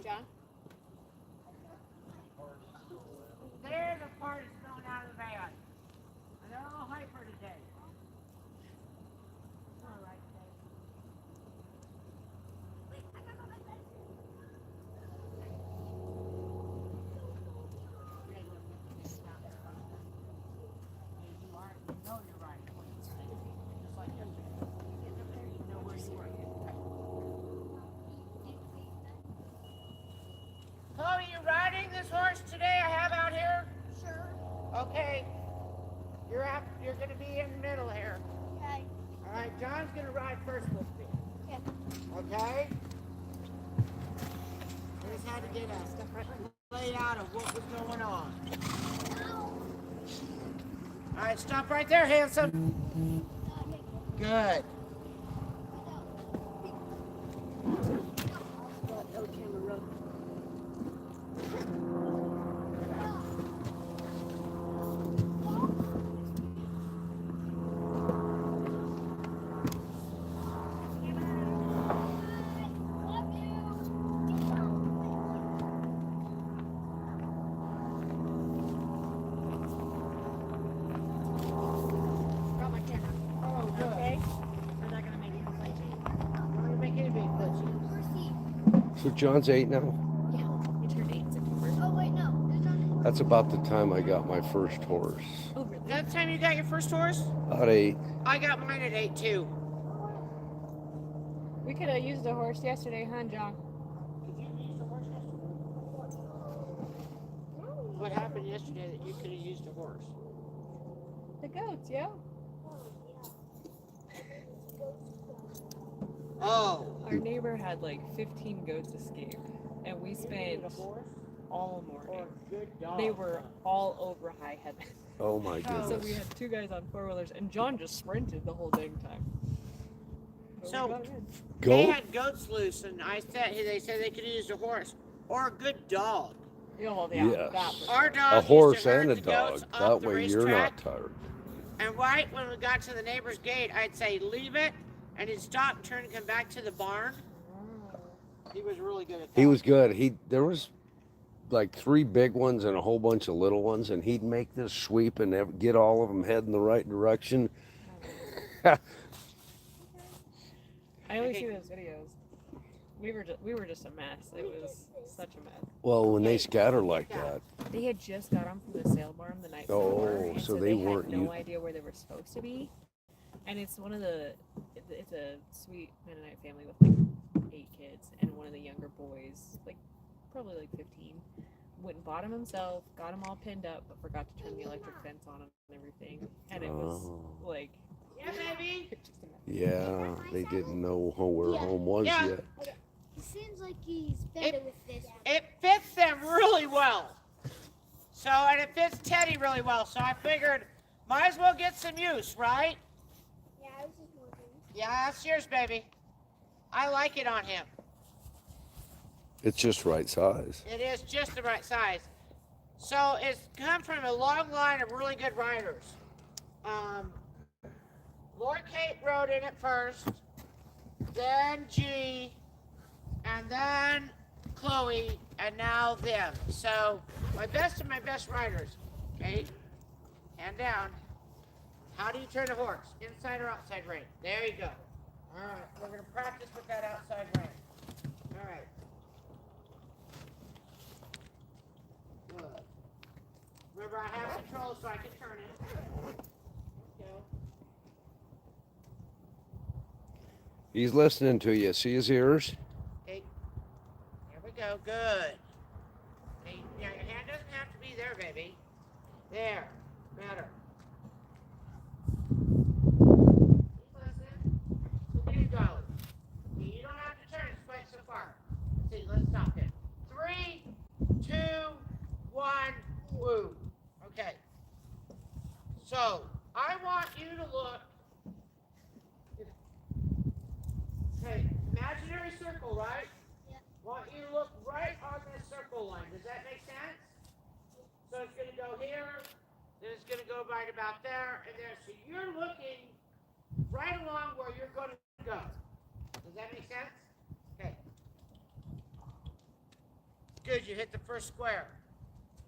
John? There's a part that's going out of the van. And they're all hyper today. All right, Chloe, you riding this horse today I have out here? Sure. Okay. You're gonna be in the middle here. Okay. Alright, John's gonna ride first with me. Okay. Okay? I just had to get a layout of what was going on. Alright, stop right there, handsome. Good. Got my camera. Oh, good. Okay. We're not gonna make any complaints. I'm gonna make any big glitches. So John's 8 now. Yeah. He turned 8 in September. Oh wait, no. There's not. That's about the time I got my first horse. Oh, really? That time you got your first horse? About 8. I got mine at 8 too. We could have used a horse yesterday, huh, John? What happened yesterday that you could have used a horse? The goats, yeah. Oh. Our neighbor had like 15 goats escape, and we spent all morning. Good dog. They were all over High Heaven. Oh my So we goodness. had 2 guys on 4-wheelers, and John just sprinted the whole dang time. But we So- got it in. They Goat? had goats loose, and they said they could use a horse or a good dog. Yeah, well, yeah, Yes. that was Our dog A used horse to herd and a the goats dog. up That the way you're racetrack, not tired. And right when we got to the neighbor's gate, I'd say leave it, and he'd stop, turn, and come back to the barn. He was really good at that. He was good. There was like 3 big ones and a whole bunch of little ones, and he'd make this sweep and get all of them heading the right direction. I always Okay. see those videos. We were just a mess. It was such a mess. Well, when they scatter like that, They had just got them from the sale barn the night Oh, before, and so so they they weren't had no u- idea where they were supposed to be. And it's it's a sweet Mennonite family with like 8 kids, and one of the younger boys, like probably like 15, went and bought them himself, got them all pinned up, but forgot to turn the electric fence on and everything. And it was Oh. like Yeah, baby. just a mess. yeah, they didn't know where Yeah. home was Yeah. yet. It seems like he's better with this. It fits them really well. So, and it fits Teddy really well. So I figured, might as well get some use, right? Yeah, I was just wondering. Yeah, that's yours, baby. I like it on him. It's just right size. It is just the right size. So it's come from a long line of really good riders. Lord Kate rode in it first, then G, and then Chloe, and now them. So my best of my best riders. Kate, hand down. How do you turn a horse? Inside or outside rein? There you go. All right, we're gonna practice with that outside rein. All right. Good. Remember, I have control so I can turn it. Go. He's listening to you. See his ears? Okay. There we go. Good. Okay, now your hand doesn't have to be there, baby. There. Better. Listen. Look at you go. You don't have to turn it quite so far. Let's see. Let's stop it. 3, 2, 1. Woo. Okay. So I want you to look. Okay, imaginary circle, right? Yeah. Want you to look right on this circle line. Does that make sense? So it's going to go here, then it's going to go right about there, and there. So you're looking right along where you're going to go. Does that make sense? Okay. Good, you hit the first square.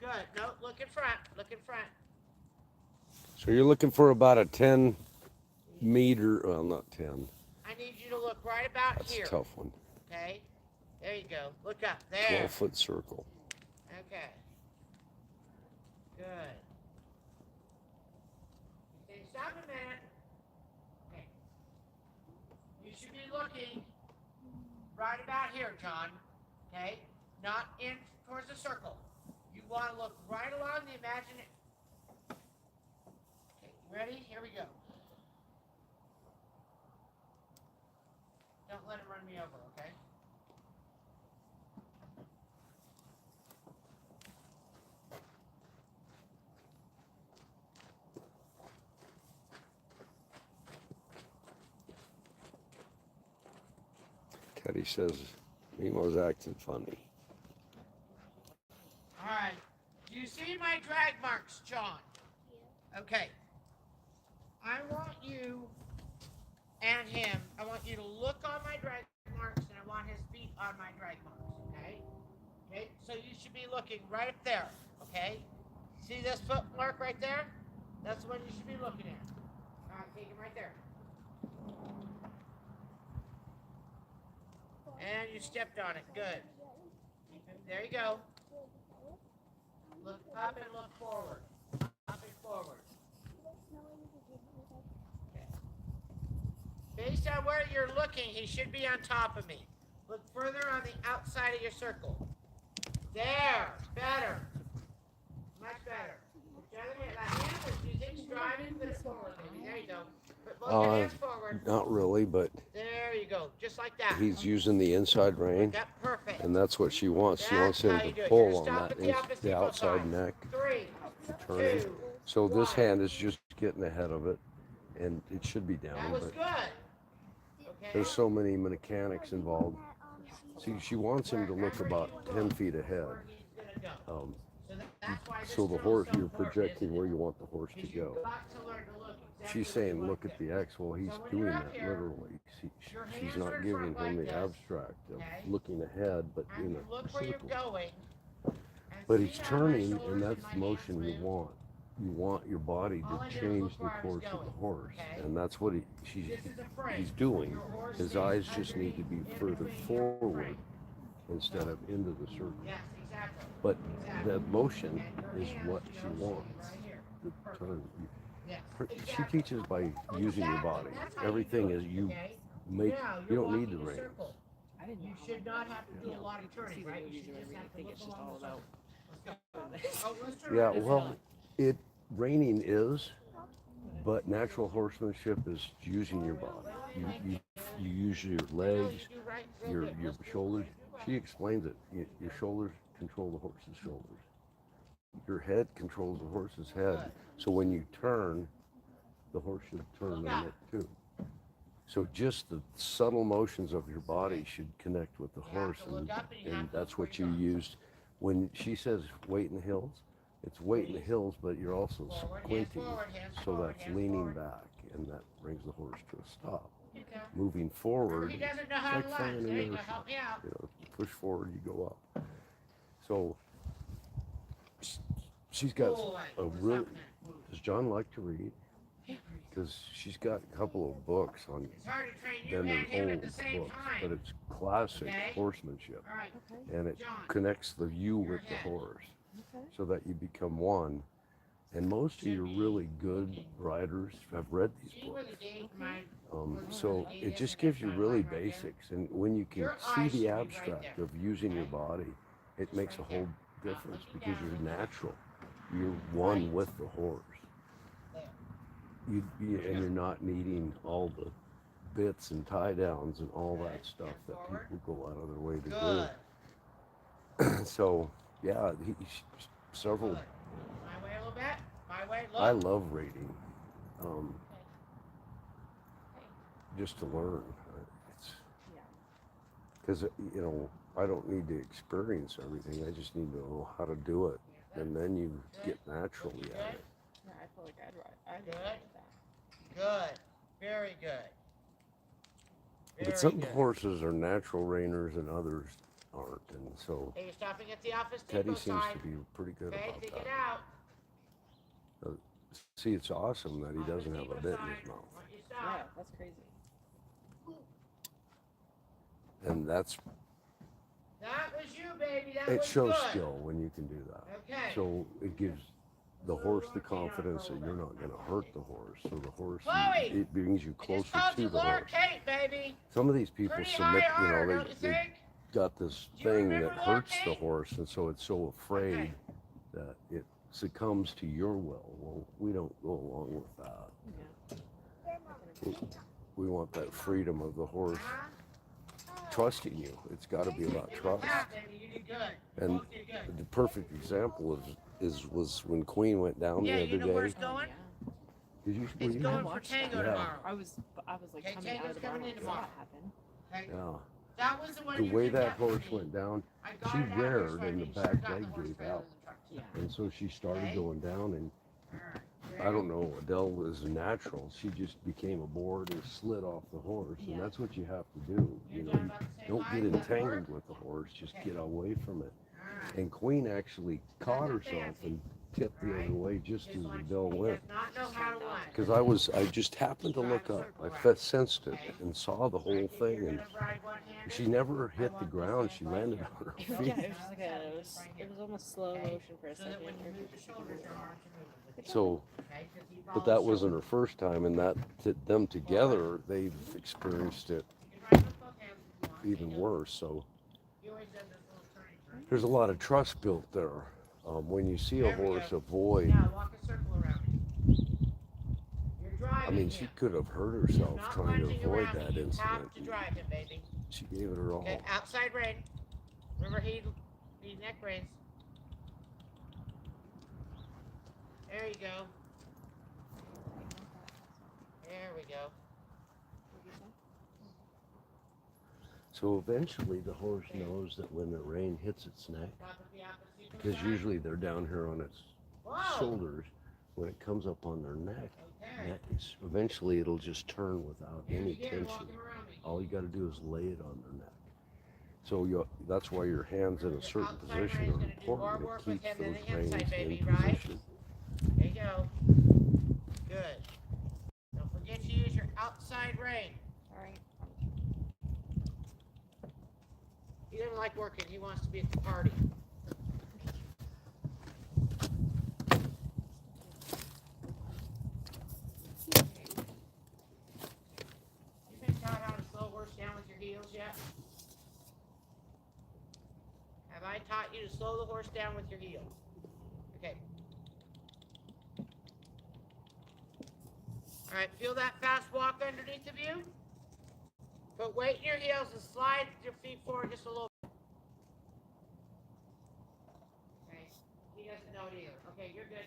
Good. No, look in front. Look in front. So you're looking for about a 10 meter, well, not 10. I need you to look right about That's here. a tough one. Okay? There you go. Look up. There. 12-foot circle. Okay. Good. Okay, stop a minute. Okay. You should be looking right about here, John. Okay? Not in towards the circle. You want to look right along the imaginary. Okay, you ready? Here we go. Don't let him run me over, okay? Teddy says Nemo's acting funny. All right. Do you see my drag marks, John? Yeah. Okay. I want you and him, I want you to look on my drag marks and I want his feet on my drag marks, okay? Okay, so you should be looking right up there, okay? See this foot mark right there? That's the one you should be looking at. All right, take him right there. And you stepped on it, good. There you go. Look up and look forward. Up and forward. Based on where you're looking, he should be on top of me. Look further on the outside of your circle. There, better. Much better. The other hand, that hand is, you think driving, put it forward, baby. There you go. Put both your hands forward. Not really, but There you go, just like that. he's using the inside rein, That's perfect. and that's what she wants. She wants That's him how you do to it. pull You're on gonna stop that, at the opposite the outside side. neck, 3, turning. 2, So this 1. hand is just getting ahead of it, and it should be That down, was but good. Okay. there's so many mechanics involved. See, she wants him to look about 10 feet ahead. Where he's gonna go. That's why this So the drill is horse, so you're important, projecting isn't where it? you want the horse to Because go. you've got to learn to look exactly She's where you saying, want look it at to the X. Well, he's So when doing you're up that here, literally. your She's hands not are in giving front him like the this, abstract of okay? looking ahead, but And in you a look where you're circle. going. But he's turning, and that's the motion you move. want. You want your body All I to did was change look the where I was course of the going, horse, okay? and that's what This is a frame. he's doing. Your horse His stays eyes just need to be underneath, further in between your forward frame. instead of into the circle. Yes, exactly. But Exactly. that motion And your is hands, what you she know, should be wants. right here. The Perfect. turn. Yes, She exactly. teaches by using your body. That's how you Everything do it, is you okay? make. Now, You you're don't need the walking a reins. circle. I didn't know You how should my not brain have to works. do a lot of See turning, the right? You movies should or just whatever, you have to think look it's just along all the about circle. Let's this. go. Oh, let's turn Yeah, around and well, see. it reining is, but natural horsemanship is using your body. You use your No, legs, you do right real your good. your Let's do it. shoulders. Let's do She right. explains it. Your shoulders control the horse's shoulders. Your head controls the horse's head. So when you turn, the horse should turn in it too. So just the subtle motions of your body should connect with the You have horse, to look up and you and have to that's look where what you you're going. used. When she says weight in the hills, it's weight in the hills, but you're also Forward, hands squinting, forward, hands so forward, that's hands leaning forward. back, and that brings the horse to a stop. You go. Moving Oh, forward, he doesn't know it's how like to flying lunge. an There you go. airship. Help me out. You know, push forward, you go up. So she's got a real. Does John like to read? Because she's got a couple of books on It's hard to train you them and him old at the same books, time. but it's classic Okay. horsemanship, All right. and it John, connects the you your with the head. horse, Okay. so that you become one. And most of your really good riders have read these See where books. the date my So it just gives you really basics, and when you can Your see eyes should be the right abstract there, of using your okay? body, it Just makes a right whole there. difference Looking because down. you're natural. You're one Right. with the horse. There. And you're not needing all the bits and tie downs and all that stuff Hand that forward. people go out of their way to Good. do. So yeah, several. Good. My way a little bit. My way. Look. I love reading, just to learn. It's Yeah. because I don't need to experience everything. I just need to know how to do it, and then you get naturally at it. Yeah, I feel like I'd Good. ride that. Good. Very good. Very But some good. horses are natural reiners, and others aren't. And so Hey, you're stopping at the office Teddy depot seems sign. to be pretty good Okay, about take that. it out. See, it's awesome that he Office doesn't have a depot bit in sign. his mouth. Want you Yeah, stop. that's crazy. And That was you, baby. That it was shows good. skill when you can do that. Okay. So it gives the horse the confidence that you're not going to hurt the horse. So the horse, Chloe! it brings you I closer just called to you the Laura horse. Kate, baby. Some of these people Pretty submit, high you know, honor, don't you they think? got this Do you thing remember that Laura hurts the Kate? horse, and so it's so afraid Okay. that it succumbs to your will. Well, we don't go along with that. Yeah. We want that freedom of the horse trusting you. It's got to be about trust. Yeah, baby, you did good. You And both did good. the perfect example was when Queen went down Yeah, the you other know where day. it's going? Yeah. Did you? It's Were you? going I for watched Tango that. Yeah. tomorrow. I was like Okay, coming out Tango's of the barn coming in when I saw tomorrow. it happen. Okay. Yeah. That was the one The you way picked that up for horse me. went down, I got she it out here reared so I and the made sure back it got leg the horse gave trailer out. in the truck. Yeah. and so she started Okay. going down. And Alright. I don't know, Adele was natural. She just became a board and slid off the horse, Yeah. and that's what you have to do. You're You know, done about the same don't height? get Does that work? entangled with the horse. Just Okay. get away from it. Alright. And Queen actually caught Nothing herself fancy. and tipped the other way just Just as like Adele he went. does not know how to run. Because I just happened to look up. I sensed it and saw the whole thing, and she never hit the ground. She landed on her Yeah, feet. it was just like it was almost slow motion for a So that second. when you move the shoulders, your arms are moving. So, Okay? 'Cause he but follows that the wasn't her shoulders. first time, and them together, they've experienced it You can ride with both hands if you want. even Tango. worse. So He always does this little turn. there's a lot of trust built there. When you see a There we horse go. avoid, Now walk a circle around me. You're driving I mean, she him. could have hurt He's herself not trying to lunging avoid around me. that You incident. have to drive him, baby. She gave it her all. Okay, outside rein. Remember, he neck reins. There you go. There we go. So eventually the horse knows that when the rein hits its neck, Stop at the opposite because side. usually they're down here on its Whoa. shoulders, when it comes up on their neck, Okay. eventually it'll just turn without Here any you go, tension. walking around me. All you got to do is lay it on their neck. So that's why your hands in a certain Outside position rein's are gonna do more important. work It with keeps him than those the reins inside, baby, in right? position. There you go. Good. Don't forget to use your outside rein. All right. He doesn't like working. He wants to be at the party. You been taught how to slow a horse down with your heels yet? Have I taught you to slow the horse down with your heels? Okay. All right, feel that fast walk underneath of you? Put weight in your heels and slide your feet forward just a little bit. Okay, he doesn't know it either. Okay, you're good.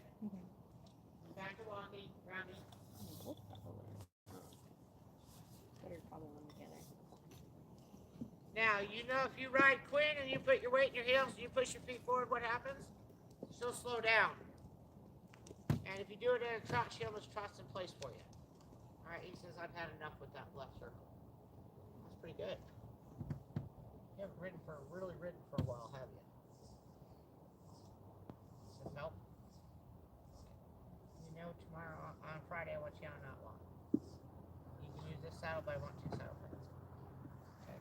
Back to walking, grounding. Better probably one together. Now, you know if you ride Queen and you put your weight in your heels and you push your feet forward, what happens? She'll slow down. And if you do it in a trot, she almost trots in place for you. All right, he says, I've had enough with that left circle. That's pretty good. You haven't really ridden for a while, have you? He says, nope. You know, tomorrow, on Friday, I want you on that one. You can use this saddle, but I want two saddle pads. Okay.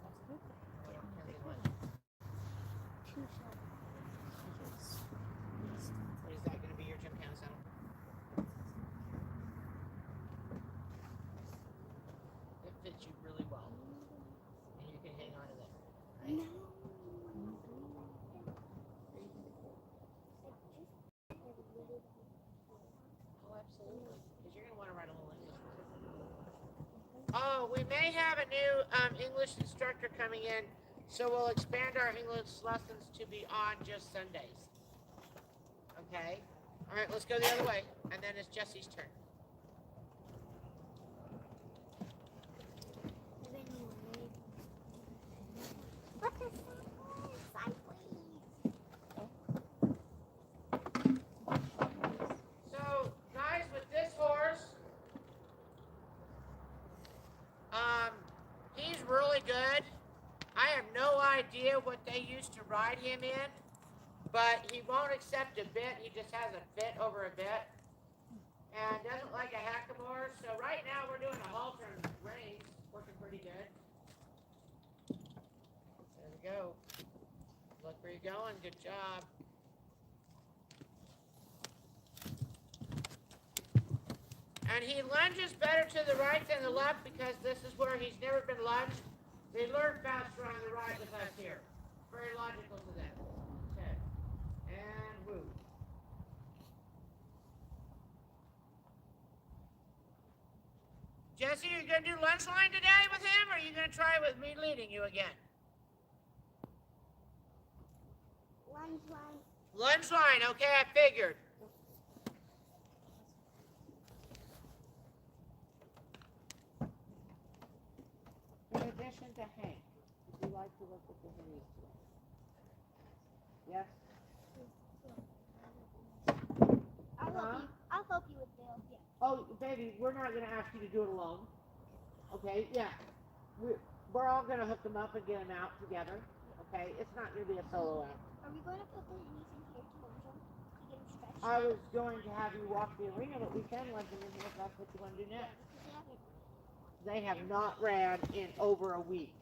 That's good. What else can we do? Two shots. Is that going to be your gymkhana saddle? It fits you really well. And you can hang on to that. Right? No. Oh, absolutely. Because you're going to want to ride a little English. Oh, we may have a new English instructor coming in, so we'll expand our English lessons to be on just Sundays. Okay? All right, let's go the other way, and then it's Jesse's turn. What the sideways? So, guys, with this horse, he's really good. I have no idea what they used to ride him in, but he won't accept a bit. He just has a fit over a bit and doesn't like a hackamore. So right now we're doing a halter and reins, working pretty good. There we go. Look where you're going. Good job. And he lunges better to the right than the left because this is where he's never been lunged. They learn faster on the right with us here. Very logical to them. Okay. And woo. Jesse, are you going to do lunge line today with him, or are you going to try with me leading you again? Lunge line. Lunge line, okay, I figured. In addition to Hank, would you like to look at the Henry's today? Yes? I'll help you with Bill. Yeah. Oh, baby, we're not going to ask you to do it alone. Okay, yeah. We're all going to hook them up and get them out together. Okay, it's not going to be a solo act. Are we going to put the knees in here to lunge them to get them stretched? I was going to have you walk the arena, but we can let them in here if that's what you want to do next. They have not ran in over a week.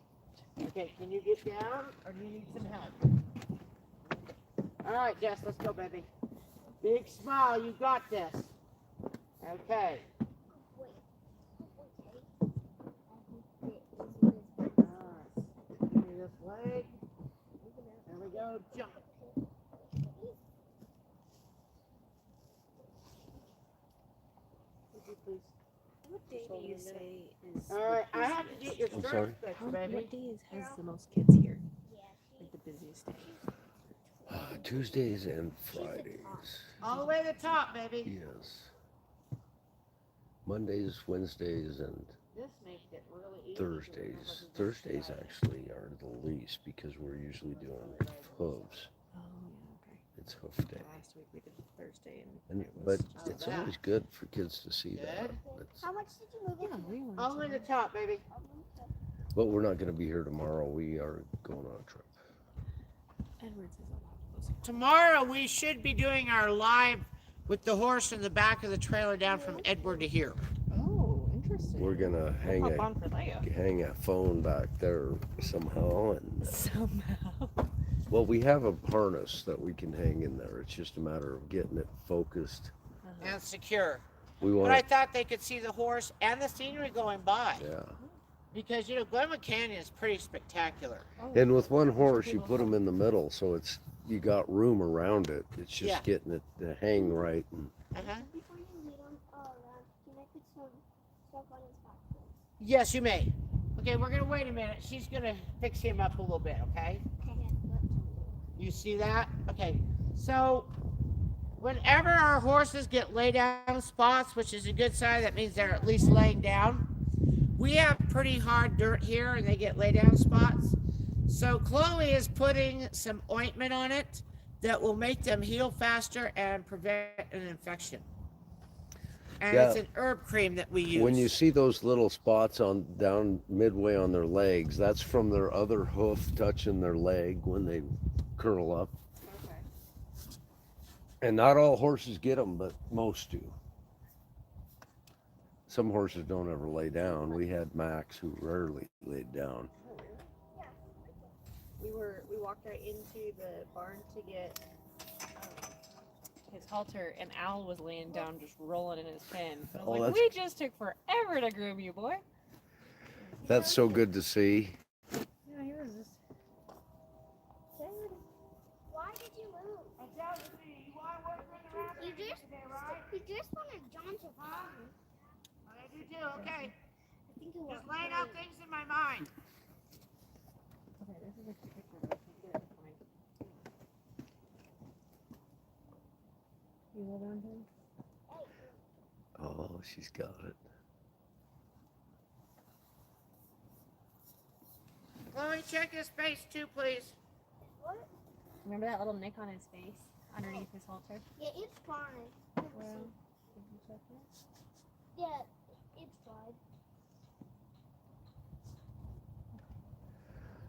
Okay, can you get down or do you need some help? All right, Jess, let's go, baby. Big smile, you got this. Okay. Wait. All right. Give me this leg. There we go. Jump. Would you please? What day do you say is? All right, I have to get your I'm sorry? strength fixed, What baby. day has the most kids here? Yeah. Like the busiest day? Tuesdays and Fridays. All the way to the top, baby. Yes. Mondays, Wednesdays, and This makes it really easy. Thursdays. Thursdays actually are the least because we're usually doing hooves. Oh yeah, okay. It's hoof day. Last week we did Thursday And, it but was it's always good for kids to see that. It's- How much did you move it? yeah, we went All the way to the top, baby. but we're not going to be here tomorrow. We are going on a trip. Edwards is a lot closer. Tomorrow we should be doing our live with the horse in the back of the trailer down from Edward to here. Oh, interesting. We're going to We'll hop on for that. hang a phone back there somehow. And Somehow. well, we have a harness that we can hang in there. It's just a matter of getting it focused. And secure. We But want I thought they could see the horse and the scenery going by. yeah. Because, Glenwood Canyon is pretty spectacular. And with one horse, you put them in the middle, so it's you got room around it. It's just Yeah. getting it to hang right. And Uh-huh. Before you lead him around, can I put some stuff on his back? Yes, you may. Okay, we're going to wait a minute. She's going to fix him up a little bit, okay? You see that? Okay. So, whenever our horses get lay down spots, which is a good sign, that means they're at least laying down. We have pretty hard dirt here and they get lay down spots. So Chloe is putting some ointment on it that will make them heal faster and prevent an infection. And Yeah. it's an herb cream that we use. when you see those little spots on down midway on their legs, that's from their other hoof touching their leg when they curl up. Okay. And not all horses get them, but most do. Some horses don't ever lay down. We had Max who rarely laid down. We walked right into the barn to get his halter, and Al was laying down just rolling in his pen. I was Oh, like, that's- we just took forever to groom you, boy. That's so good to see. Yeah, he was just. Why did you move? You just wanted John to follow me. I do too, okay. I think it was. Just laying out things in my mind. Okay, this is a cute picture, but I can't get it to find. You hold on to him? Oh, she's got it. Chloe, check his face too, please. What? Remember that little nick on his face underneath his halter? Yeah, it's fine. Well, did you check that? Yeah, it's fine.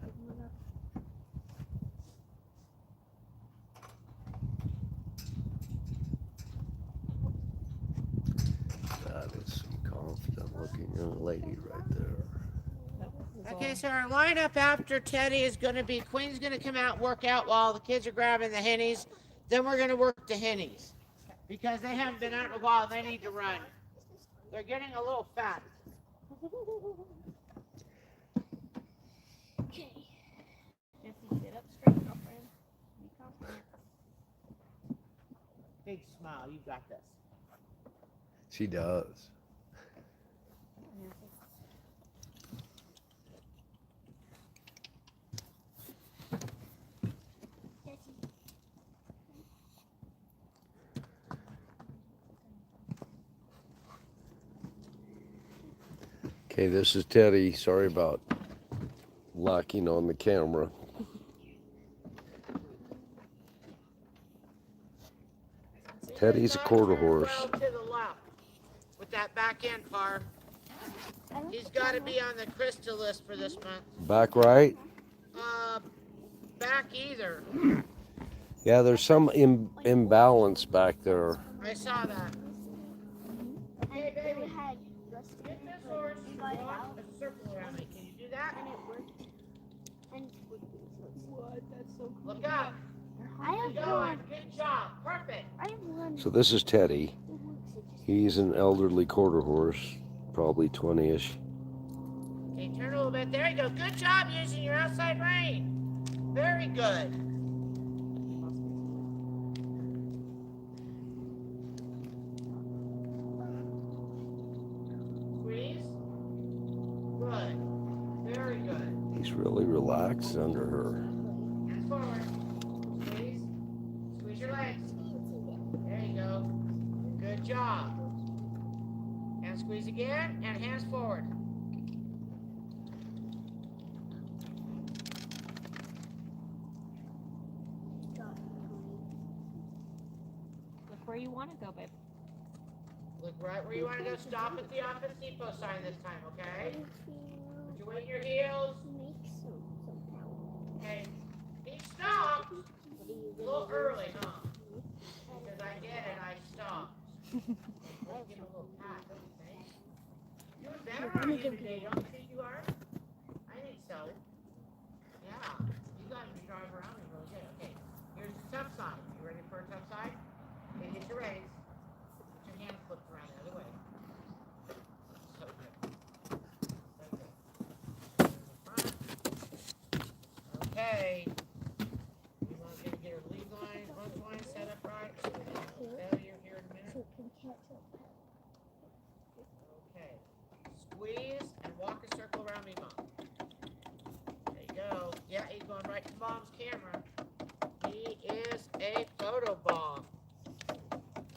Give him a lady right there. Okay, so our lineup after Teddy is going to be Queen's going to come out and work out while the kids are grabbing the hennies. Then we're going to work the hennies because they haven't been out in a while. They need to run. They're getting a little fat. Okay. Jesse, sit up straight, girlfriend. Be confident. Big smile. You got this. She does. Okay, this is Teddy. Sorry about locking on the camera. Teddy's a quarter horse. Well, to the left with that back end part. He's got to be on the crystal list for this month. Back right? Back either. Yeah, there's some imbalance back there. I saw that. Okay, baby. Had Get this horse to walk a circle around me. Can you do that? and it worked. And What? That's so cool. Look up. I have Keep one. going. Good job. Perfect. I have one. So this is Teddy. It works. It just He's an elderly quarter horse, probably 20-ish. Okay, turn a little bit. There you go. Good job using your outside rein. Very good. Squeeze. Good. Very good. He's really relaxed under her. Hands forward. Squeeze. Squeeze your legs. There you go. Good job. And squeeze again, and hands forward. Look where you want to go, babe. Look right where you want to go. Stop at the Office Depot sign this time, okay? Put your weight in your heels. Okay. He stopped. A little early, huh? Because I get it, I stopped. Let's give him a little pat, don't you think? Doing better on you today, don't you think you are? I think so. Yeah. You got to drive around me really good. Okay. Here's the tough side. You ready for a tough side? Okay, hit your reins. Put your hand flipped around the other way. So good. So good. In the front. Okay. We want to get her lead line, front line set up right. So we don't have failure here in a minute. Okay. Squeeze and walk a circle around me, Mom. There you go. Yeah, he's going right to Mom's camera. He is a photo bomb.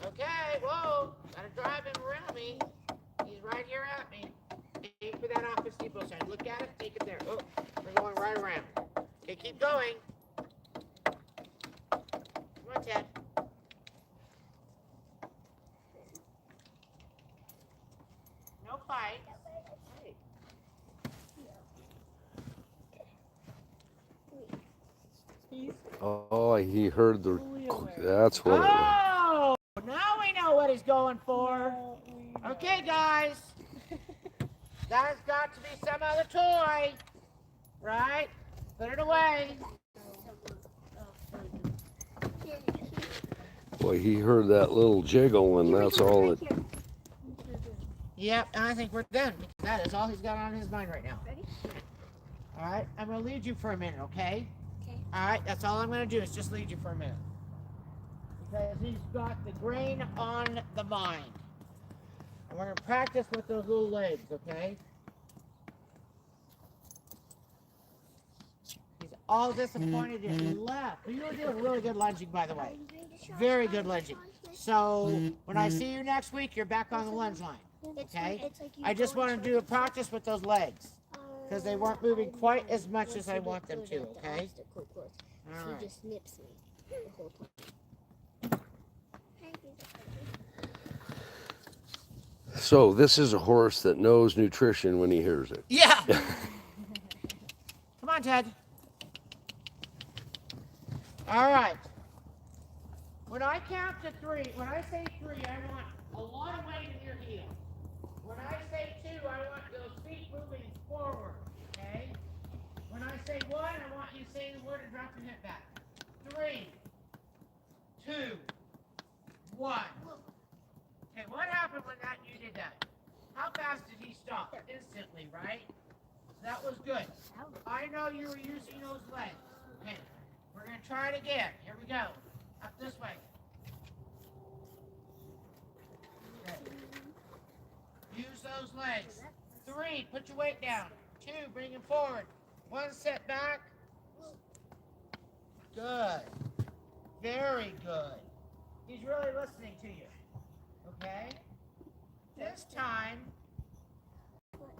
Okay, whoa. Gotta drive him around me. He's right here at me. Aim for that Office Depot sign. Look at it, take it there. Oh, we're going right around. Okay, keep going. Come on, Ted. No fight. Hey. Oh, he heard the. That's what it was. Oh, now we know what he's going for. Okay, guys. That's got to be some other toy, right? Put it away. Boy, he heard that little jiggle, and that's all it. Yep, and I think we're done because that is all he's got on his mind right now. Ready? All right, I'm going to lead you for a minute, okay? Okay. All right, that's all I'm going to do is just lead you for a minute. Because he's got the grain on the mind. And we're going to practice with those little legs, okay? He's all disappointed in he left. You were doing really good lunging, by the way. Very good lunging. So when I see you next week, you're back on the lunge line, okay? I just want to do a practice with those legs because they weren't moving quite as much as I want them to, okay? All He right. just nips me the whole time. So this is a horse that knows nutrition when he hears it. Yeah. Come on, Ted. All right. When I count to three, when I say three, I want a lot of weight in your heel. When I say two, I want those moving forward, okay? When I say one, I want you to say the word and drop your hip back. 3, 2, 1. Okay, what happened when you did that? How fast did he stop? Instantly, right? That was good. I know you were using those legs. Okay, we're going to try it again. Here we go. Up this way. Okay. Use those legs. 3, put your weight down. 2, bring it forward. 1, set back. Good. Very good. He's really listening to you. Okay? This time,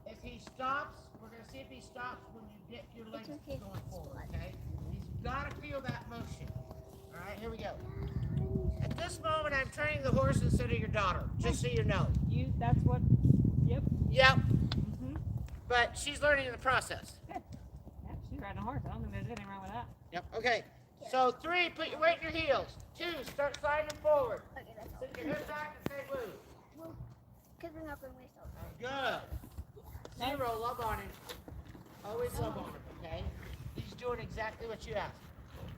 if he stops, we're going to see if he stops when you get your legs going forward, okay? He's got to feel that motion. All right, here we go. At this moment, I'm training the horse instead of your daughter, just so you know. That's what, yep. Yep, Mm-hmm. but she's learning in the process. Good. Yeah, she's riding a horse. I don't think there's anything wrong with that. Yep, okay. So 3, put your weight in your heels. 2, start sliding forward. Okay, that's all. Sit your head back and say woo. Because we're not going to waste all Good. 0, love on him. Always love on him, okay? He's doing exactly what you asked.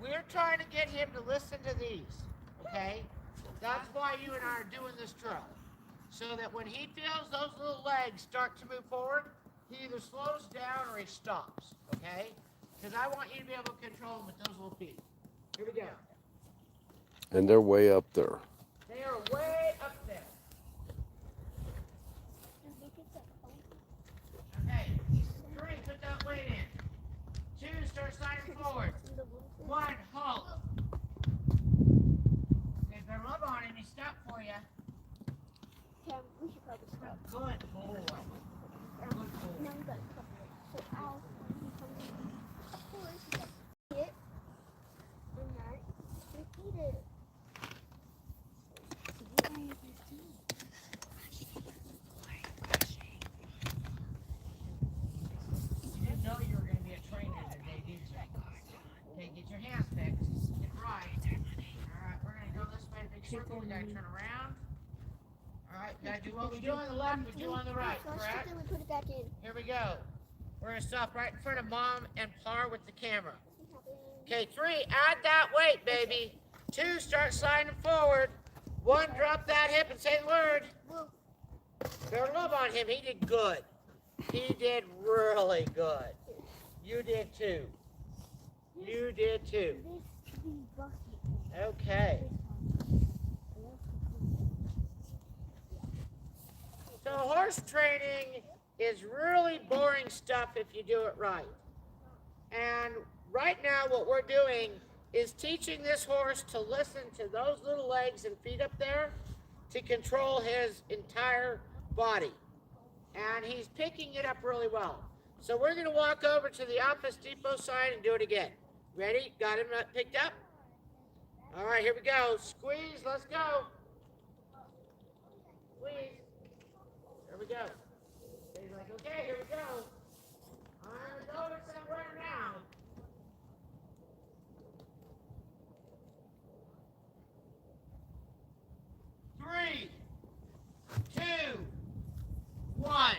We're trying to get him to listen to these, okay? That's why you and I are doing this drill. So that when he feels those little legs start to move forward, he either slows down or he stops, okay? Because I want you to be able to control him with those little feet. Here we go. And they're way up there. They are way up there. Okay. 3, put that weight in. 2, start sliding forward. 1, halt. Okay, better love on him. He stopped for you. Okay, we should probably stop. Good boy. Good boy. Now we got a couple of so I'll of course hit and that repeat it. You didn't know you were going to be a trainer today, did you? Okay, get your hands fixed. Get right. Alright, we're going to go this way in a big circle. We got to turn around. Alright, we got to do what we do on the left, we do on the right, correct? Then we put it back in. Here we go. We're going to stop right in front of Mom and Par with the camera. Okay, 3, add that weight, baby. 2, start sliding forward. 1, drop that hip and say the word. Better love on him. He did good. He did really good. You did too. You did too. Okay. So horse training is really boring stuff if you do it right. And right now what we're doing is teaching this horse to listen to those little legs and feet up there to control his entire body. And he's picking it up really well. So we're going to walk over to the Office Depot side and do it again. Ready? Got him picked up? All right, here we go. Squeeze, let's go. Squeeze. There we go. He's like, okay, here we go. I'm going somewhere now. Three, 2, 1.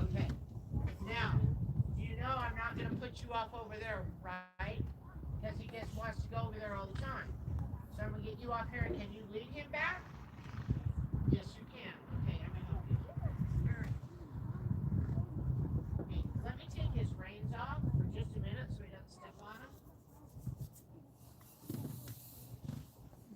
Okay. Now, you know I'm not going to put you off over there, right? Because he just wants to go over there all the time. So I'm going to get you off here. Can you lead him back? Yes, you can. Okay, I'm going to help you. Okay, let me take his reins off for just a minute so he doesn't step on them.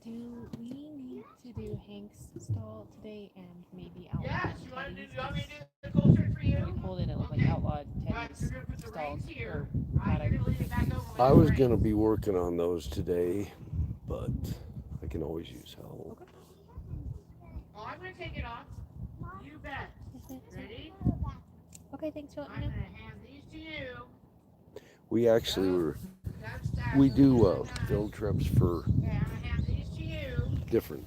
Do we need to do Hank's stall today and maybe Outlaw Yes, and you want Teddy's? me to do the cool trick for you? We pulled it at like Okay. Outlaw All right, Teddy's so you're going to put the stalls. reins here. Or All right, you're going to lead it back over with I the was reins. going to be working on those today, but I can always use help. Okay. Oh, I'm going to take it off. You bet. Ready? Okay, thanks for I'm letting going me to hand these to you. We actually were, That's that. we do Those are field trips for Okay, I'm going to hand these to you. different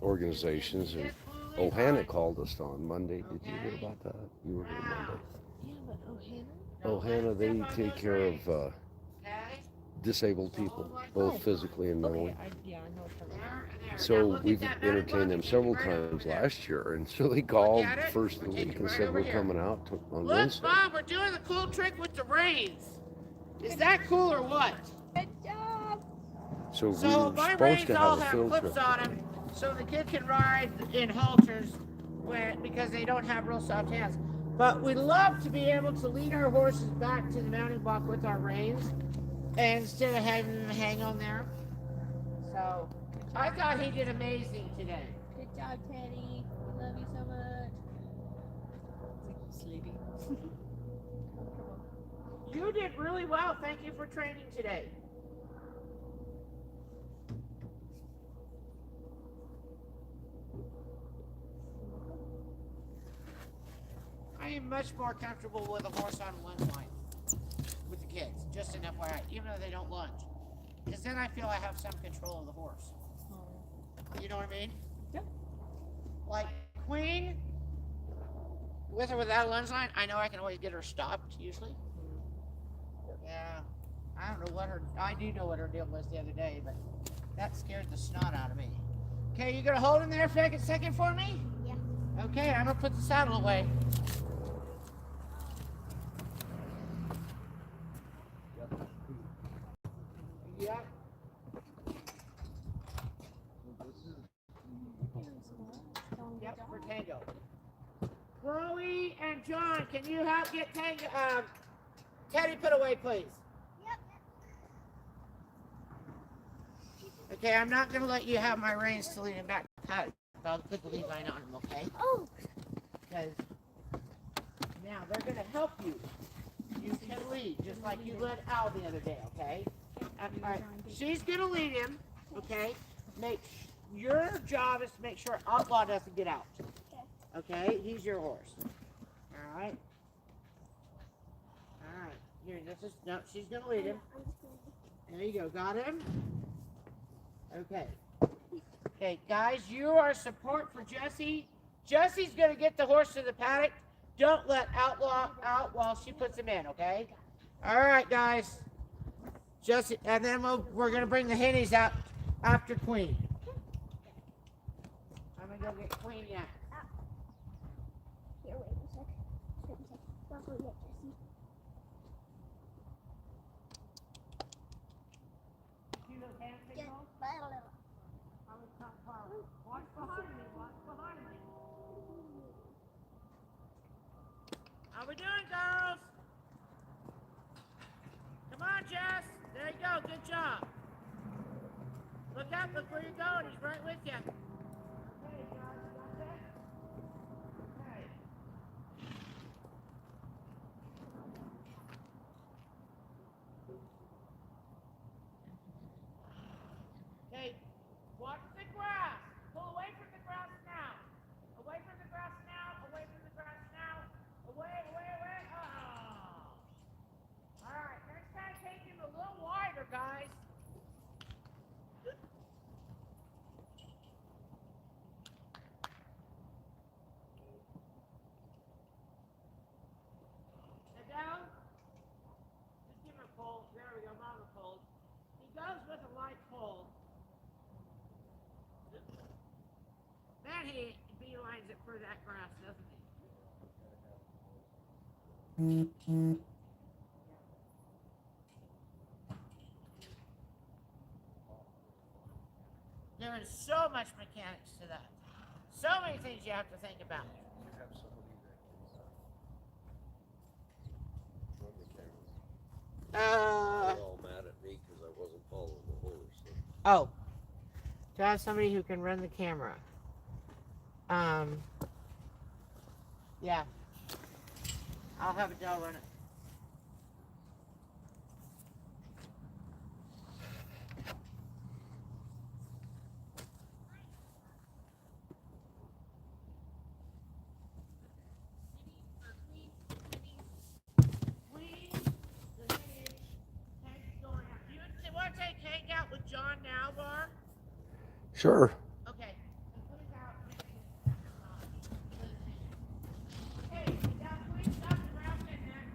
organizations, and Ohana called us on Monday. Did you hear about that? You were here Monday. know. Yeah, but Ohana, they take care of Okay? disabled people, both physically and mentally. Okay, yeah, I know what you're talking about. Now, So look at we've that mounting entertained block them and several take it right over times here. last year, and so they called at it. first of the We'll take week it and right said over we're here. coming out on Look, Wednesday. Bob, we're doing the cool trick with the reins. Is that cool or what? Good job. So we So were my supposed reins to all have a have field clips trip. on them, so the kid can ride in halters because they don't have real soft hands. But we love to be able to lead our horses back to the mounting block with our reins, and instead of having them hang on there. So I thought he did amazing today. Good job, Teddy. We love you so much. Sleepy. You did really well. Thank you for training today. I am much more comfortable with a horse on one line with the kids, just an FYI, even though they don't lunge. Because then I feel I have some control of the horse. You know what I mean? Yeah. Like Queen, with or without a lunge line, I know I can always get her stopped, usually. Yeah. I don't know what I do know what her deal was the other day, but that scared the snot out of me. Okay, you gonna hold him there for a second for me? Yeah. Okay, I'm gonna put the saddle away. Yep. Yep, for Tango. Chloe and John, can you help get Teddy put away, please? Yep. Okay, I'm not gonna let you have my reins to lead him back to paddock. I'll put the lead line on him, okay? Oh. Because now they're gonna help you. You can lead, just like you led Al the other day, okay? All right, she's gonna lead him, okay? Your job is to make sure Outlaw doesn't get out. Okay, he's your horse. All right. All right. Here, no. She's gonna lead him. There you go. Got him. Okay. Okay, guys, you are support for Jessie. Jesse's gonna get the horse to the paddock. Don't let Outlaw out while she puts him in. Okay. All right, guys. Jessie, and then we're gonna bring the hennies out after Queen. I'm gonna go get Queen yet. Here, wait a sec. Don't forget, Jesse. See those hands they Just go? by a little. Watch behind me. Watch behind me. How we doing, girls? Come on, Jess. There you go. Good job. Look up. Look where you're going. He's right with you. Okay, guys. You got this? Okay. Okay. Watch the grass. Pull away from the grass now. Away from the grass now. Away from the grass now. Away, away, away. Oh. All right. Next time, take him a little wider, guys. Sit down. Just give him a pull. There we go. Mama pulled. He goes with a light pull. Man, he beelines it for that grass, doesn't he? There is so much mechanics to that. So many things you have to think about. They're all mad at me because I wasn't following the horse. So. Oh. To have somebody who can run the camera. Yeah. I'll have Adele run it. You want to take Hank out with John now, Bar? Sure. Okay. Put it out. Hey, now please stop the ground in there.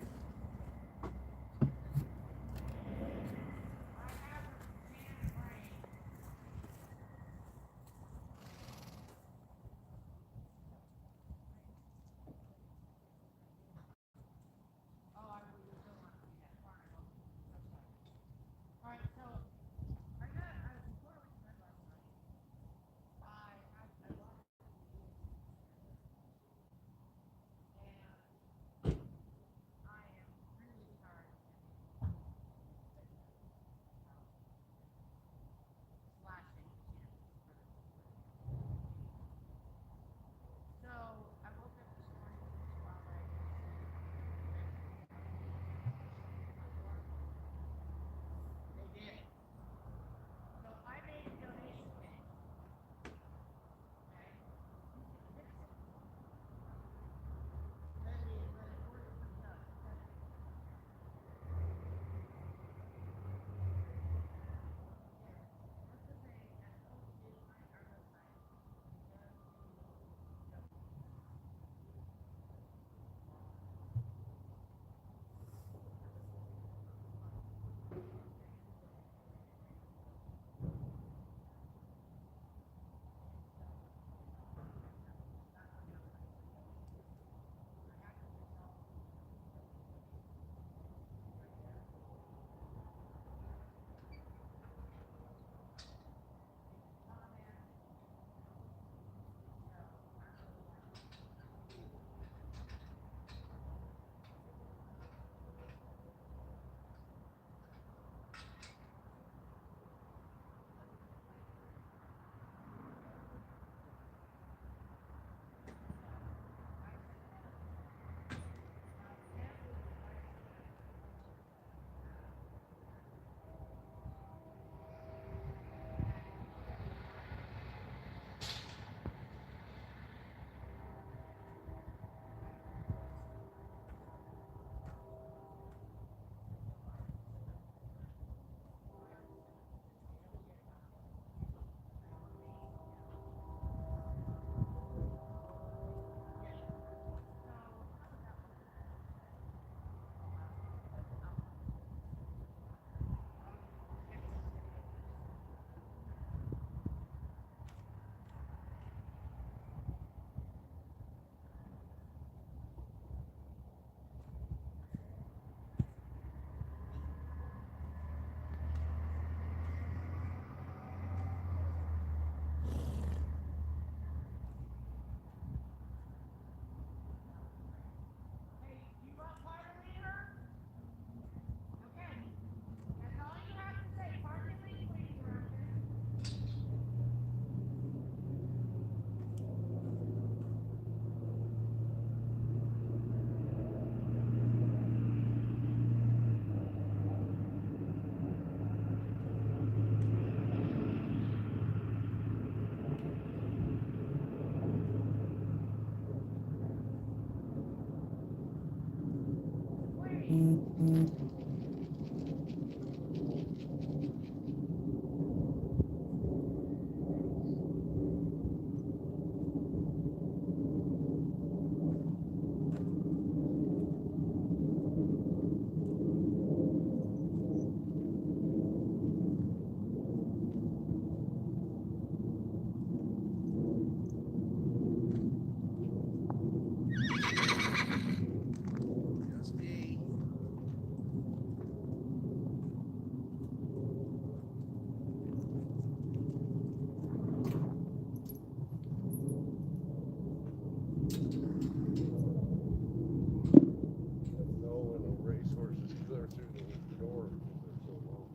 Know when a racehorse is clear through the door because they're so long.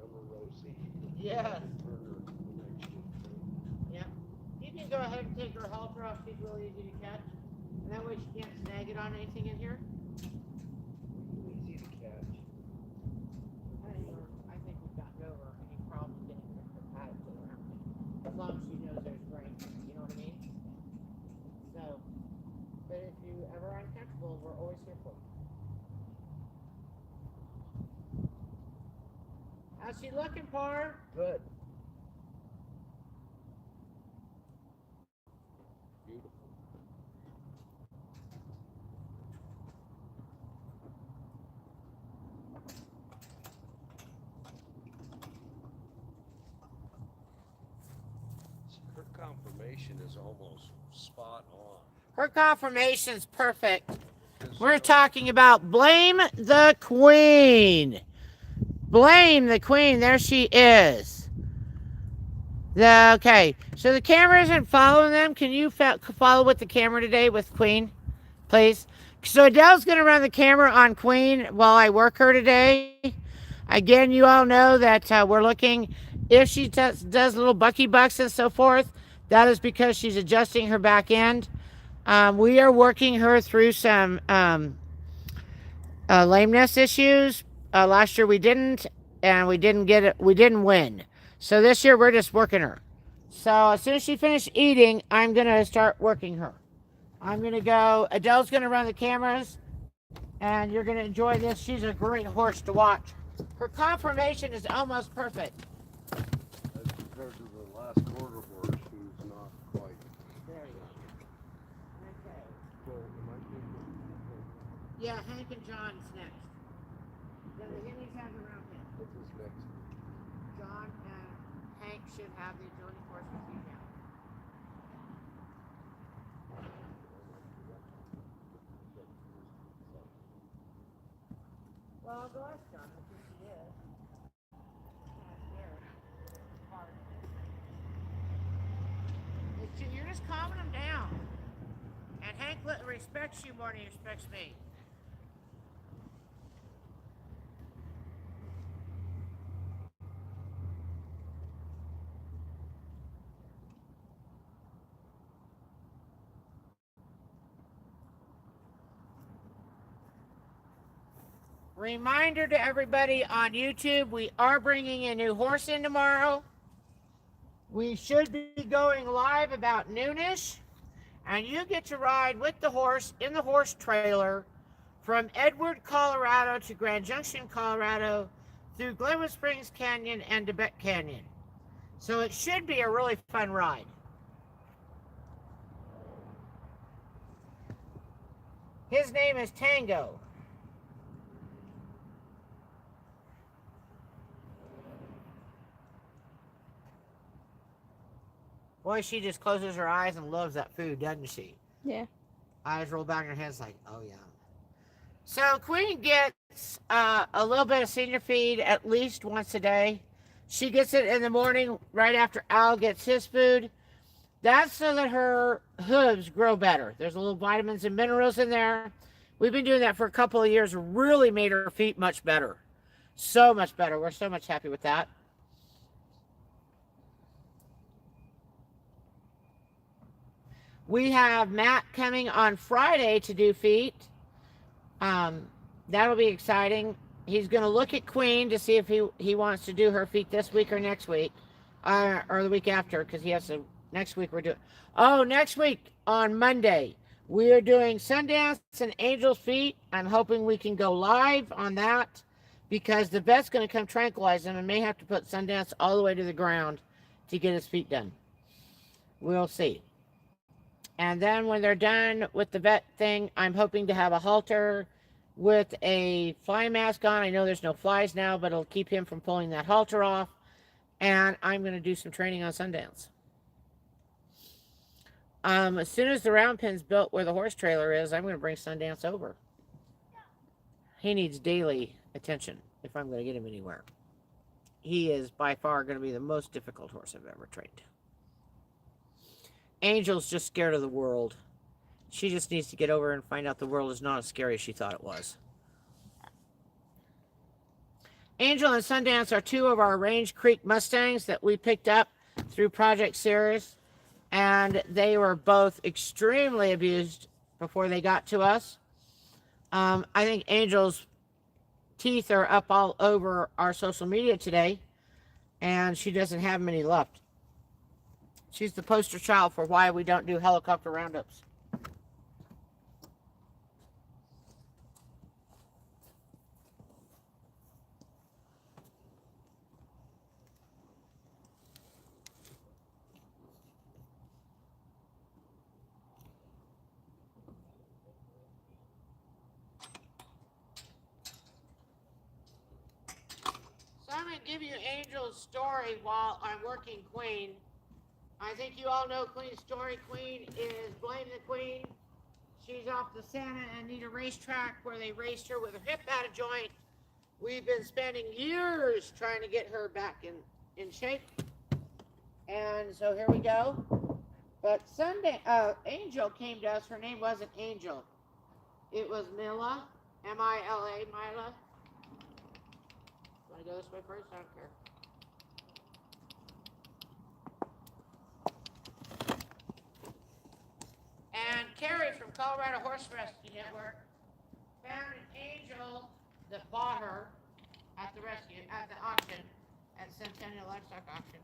Number row C. Yes. Turner, Yep. You can go ahead and take her halter off. She's really easy to catch. And that way she can't snag it on anything in here. easy to catch. I think we've gotten over any problem getting her paddock to around. As long as she knows there's grain. You know what I mean? So, but if you ever are uncomfortable, we're always here for you. How's she looking, Par? Good. Beautiful. Her conformation is almost spot on. Her conformation's perfect. 'Cause, We're talking about Blame the Queen. Blame the Queen. There she is. Okay, so the camera isn't following them. Can you follow with the camera today with Queen, please? So Adele's going to run the camera on Queen while I work her today. Again, you all know that we're looking, if she does little bucky bucks and so forth, that is because she's adjusting her back end. We are working her through some lameness issues. Last year we didn't, and we didn't get it. We didn't win. So this year we're just working her. So as soon as she finishes eating, I'm gonna start working her. I'm gonna go. Adele's gonna run the cameras, and you're gonna enjoy this. She's a great horse to watch. Her conformation is almost perfect. as compared to the last quarter horse, who's not quite. There you go. Okay. So, am I thinking? Yeah, Hank and John's next. Then the Hennies have the round pin. What's this next? John and Hank should have the agility course with you now. Well, go ask John. I think he is. You're just calming him down. And Hank respects you more than he respects me. Reminder to everybody on YouTube, we are bringing a new horse in tomorrow. We should be going live about noonish, and you get to ride with the horse in the horse trailer from Edward, Colorado to Grand Junction, Colorado, through Glenwood Springs Canyon and Tibet Canyon. So it should be a really fun ride. His name is Tango. Boy, she just closes her eyes and loves that food, doesn't she? Yeah. Eyes roll back in her head, like, oh yeah. So Queen gets a little bit of senior feed at least once a day. She gets it in the morning right after Al gets his food. That's so that her hooves grow better. There's a little vitamins and minerals in there. We've been doing that for a couple of years. Really made her feet much better. So much better. We're so much happy with that. We have Matt coming on Friday to do feet. That'll be exciting. He's going to look at Queen to see if he wants to do her feet this week or next week, or the week after, because he has to. Next week we're doing. Oh, next week on Monday We are doing Sundance and Angel's Feet. I'm hoping we can go live on that because the vet's going to come tranquilize him and may have to put Sundance all the way to the ground to get his feet done. We'll see. And then when they're done with the vet thing, I'm hoping to have a halter with a fly mask on. I know there's no flies now, but it'll keep him from pulling that halter off. And I'm going to do some training on Sundance. As soon as the round pen's built where the horse trailer is, I'm going to bring Sundance over. He needs daily attention if I'm going to get him anywhere. He is by far going to be the most difficult horse I've ever trained. Angel's just scared of the world. She just needs to get over and find out the world is not as scary as she thought it was. Angel and Sundance are two of our Range Creek Mustangs that we picked up through Project Cirrus, and they were both extremely abused before they got to us. I think Angel's teeth are up all over our social media today, and she doesn't have many left. She's the poster child for why we don't do helicopter roundups. So I'm going to give you Angel's story while I'm working Queen. I think you all know Queen's story. Queen is Blame the Queen. She's off the Santa Anita racetrack where they raced her with her hip out of joint. We've been spending years trying to get her back in shape. And so here we go. But Angel came to us. Her name wasn't Angel. It was Mila, M-I-L-A, Mila. Want to go this way first? I don't care. And Carrie from Colorado Horse Rescue Network found an angel that bought her at the auction, at Centennial Livestock Auction.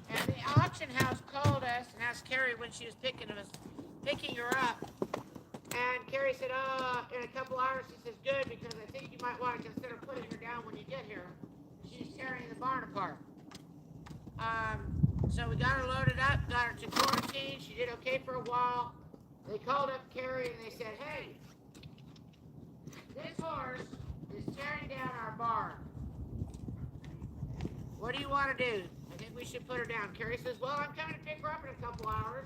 And the auction house called us and asked Carrie when she was picking her up. And Carrie said, in a couple hours. He says, good, because I think you might want to consider putting her down when you get here. She's tearing the barn apart. So we got her loaded up, got her to quarantine. She did okay for a while. They called up Carrie and they said, hey, this horse is tearing down our barn. What do you want to do? I think we should put her down. Carrie says, well, I'm coming to pick her up in a couple hours.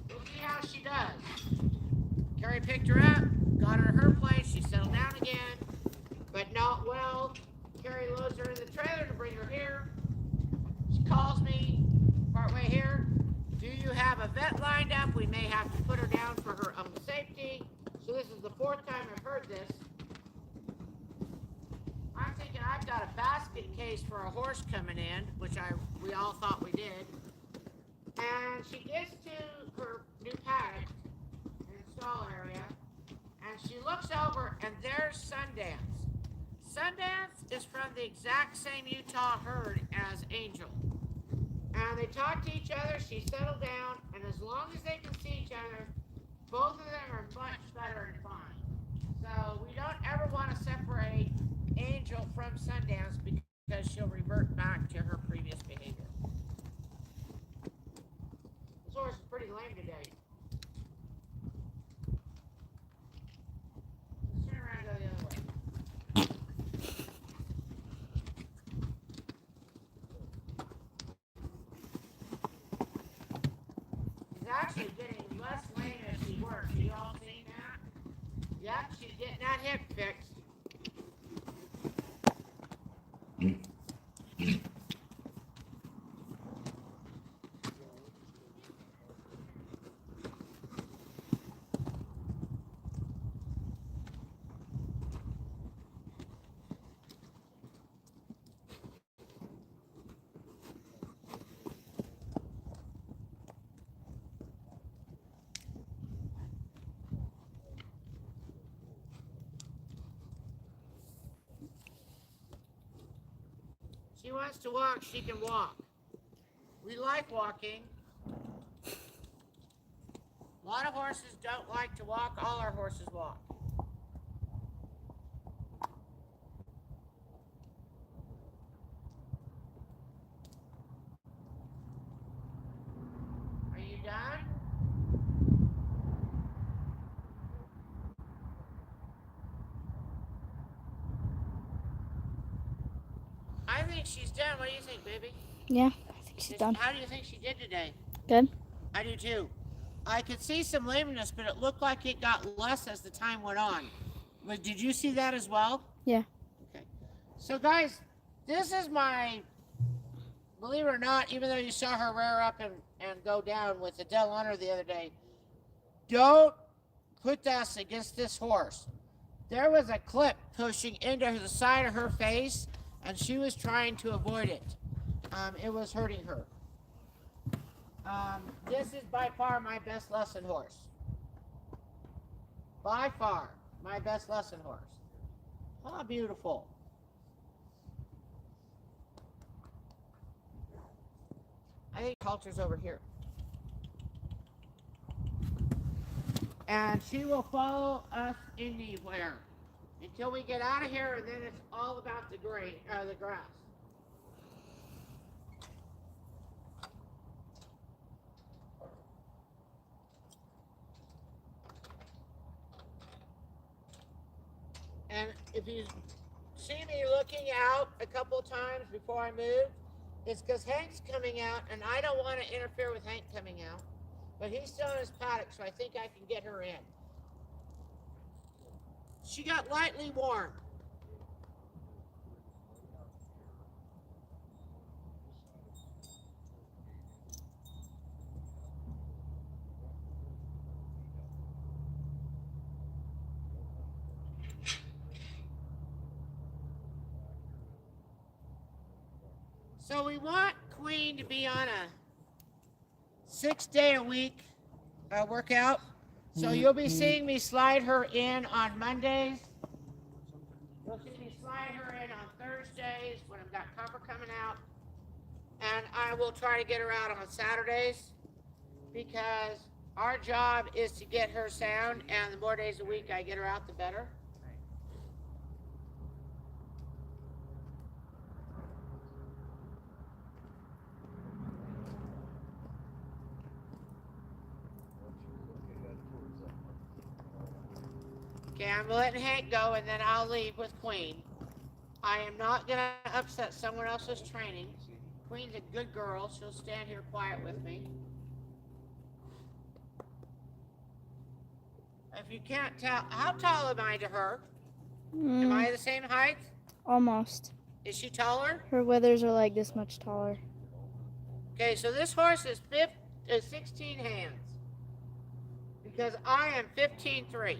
We'll see how she does. Carrie picked her up, got her to her place. She settled down again, but not well. Carrie loads her in the trailer to bring her here. She calls me partway here. Do you have a vet lined up? We may have to put her down for her own safety. So this is the fourth time I've heard this. I'm thinking I've got a basket case for a horse coming in, which we all thought we did. And she gets to her new paddock in the stall area, and she looks over, and there's Sundance. Sundance is from the exact same Utah herd as Angel. And they talk to each other, she settled down, and as long as they can see each other, both of them are much better and fine. So we don't ever want to separate Angel from Sundance because she'll revert back to her previous behavior. This horse is pretty lame today. Let's turn around and go the other way. She's actually getting less lame as she works. You all seen that? Yep, she's getting that hip fixed. She wants to walk, she can walk. We like walking. A lot of horses don't like to walk. All our horses walk. Are you done? I think she's done. What do you think, baby? Yeah, I think she's done. How do you think she did today? Good. I do too. I could see some lameness, but it looked like it got less as the time went on. But did you see that as well? Yeah. Okay. So, guys, this is my, believe it or not, even though you saw her rear up and go down with the Del Hunter the other day, don't put this against this horse. There was a clip pushing into the side of her face, and she was trying to avoid it. It was hurting her. This is by far my best lesson horse. By far, my best lesson horse. Oh, beautiful. I think halter's over here. And she will follow us anywhere until we get out of here, and then it's all about the grass. And if you see me looking out a couple times before I move, it's because Hank's coming out, and I don't want to interfere with Hank coming out. But he's still in his paddock, so I think I can get her in. She got lightly warm. So we want Queen to be on a 6-day-a-week workout. So you'll be seeing me slide her in on Mondays. You'll see me slide her in on Thursdays when I've got cover coming out. And I will try to get her out on Saturdays because our job is to get her sound, and the more days a week I get her out, the better. Okay, I'm letting Hank go, and then I'll leave with Queen. I am not going to upset someone else's training. Queen's a good girl. She'll stand here quiet with me. If you can't tell, how tall am I to her? Am I the same height? Almost. Is she taller? Her withers are like this much taller. Okay, so this horse is 16 hands because I am 15'3".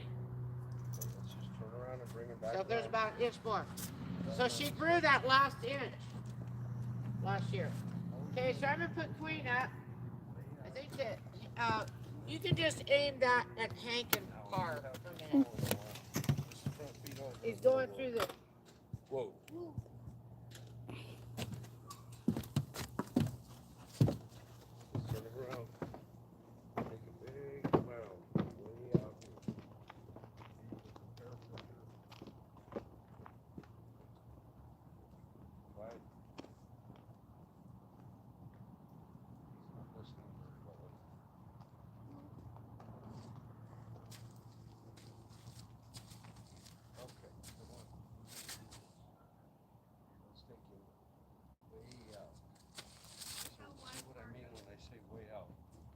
Let's just turn around and bring it back. So there's down. about an inch more. So she grew that last inch last year. Okay, so I'm gonna put Queen up. I think that you can just aim that at Hank and Parr for a minute. He's going through the. Whoa. Turn it around. Make a big mound way out here. Right. He's not listening very well. Okay, come on. Let's take him way out. So see what I mean when I say way out.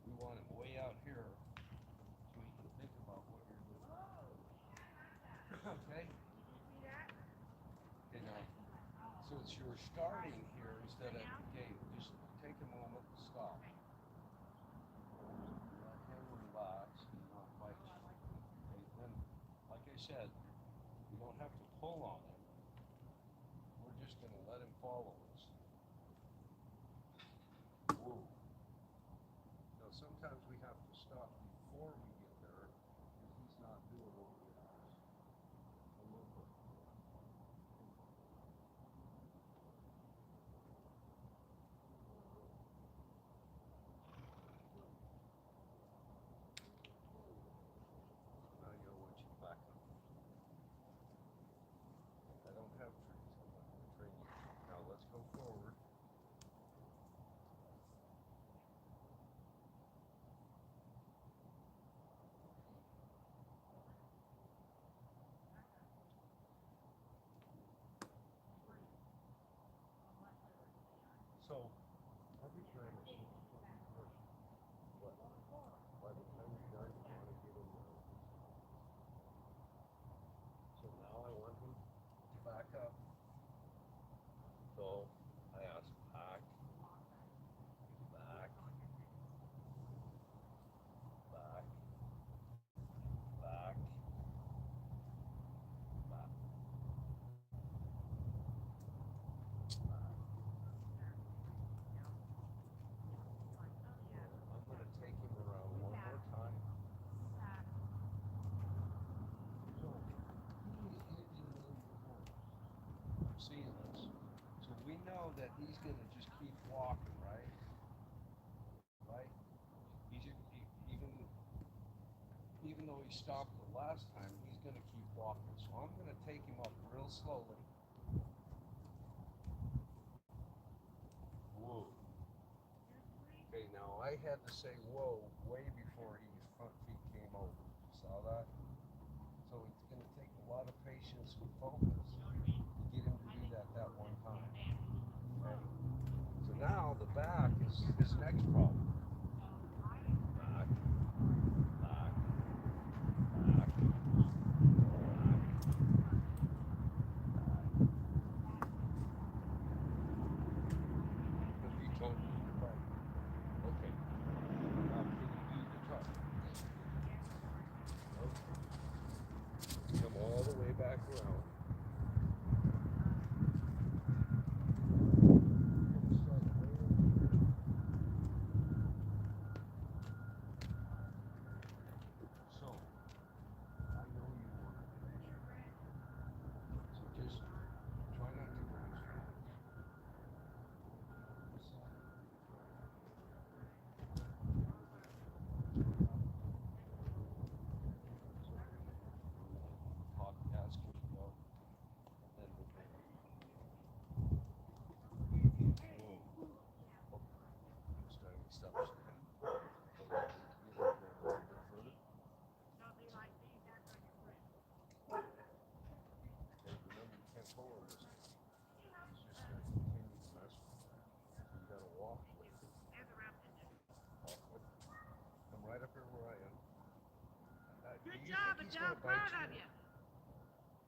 We want him way out here so he can think about what you're doing. Okay? Okay, now, since you're starting here instead of at the gate, just take a moment to stop. Let him relax and not fight you. Okay, then, like I said, you don't have to pull on him. We're just going to let him follow us. Whoa. Now, sometimes we have to stop before we get there if he's not doing what we ask. A little bit. So every time I see the horse, what? By the time you're done, you want to get him down. So now I want him to back up. So I ask back, back, back, back, back, back. I'm going to take him around one more time. So he's hitting the horse. I'm seeing this. So we know that he's going to just keep walking, right? Right? He's even though he stopped the last time, he's going to keep walking. So I'm going to take him up real slowly. Whoa. Okay, now I had to say whoa way before his front feet came over. You saw that? So it's going to take a lot of patience and focus to get him to do that one time. Okay? So now the back is his next problem. Back, back, back, back, back. Because he told me to fight. Okay. Now can you do the tuck? Okay. Come all the way back around. So, I know you want to finish. So just try not to go as fast. Talk as can go. And then we'll go. Whoa. Okay. Next time he stops again. Okay. You want to go a little bit further? Okay, remember you can't pull him this time. He's just going to continue to mess with you. So you got to walk with him. Walk with him. Come right up here where I am. Good job, Adele. Proud of you.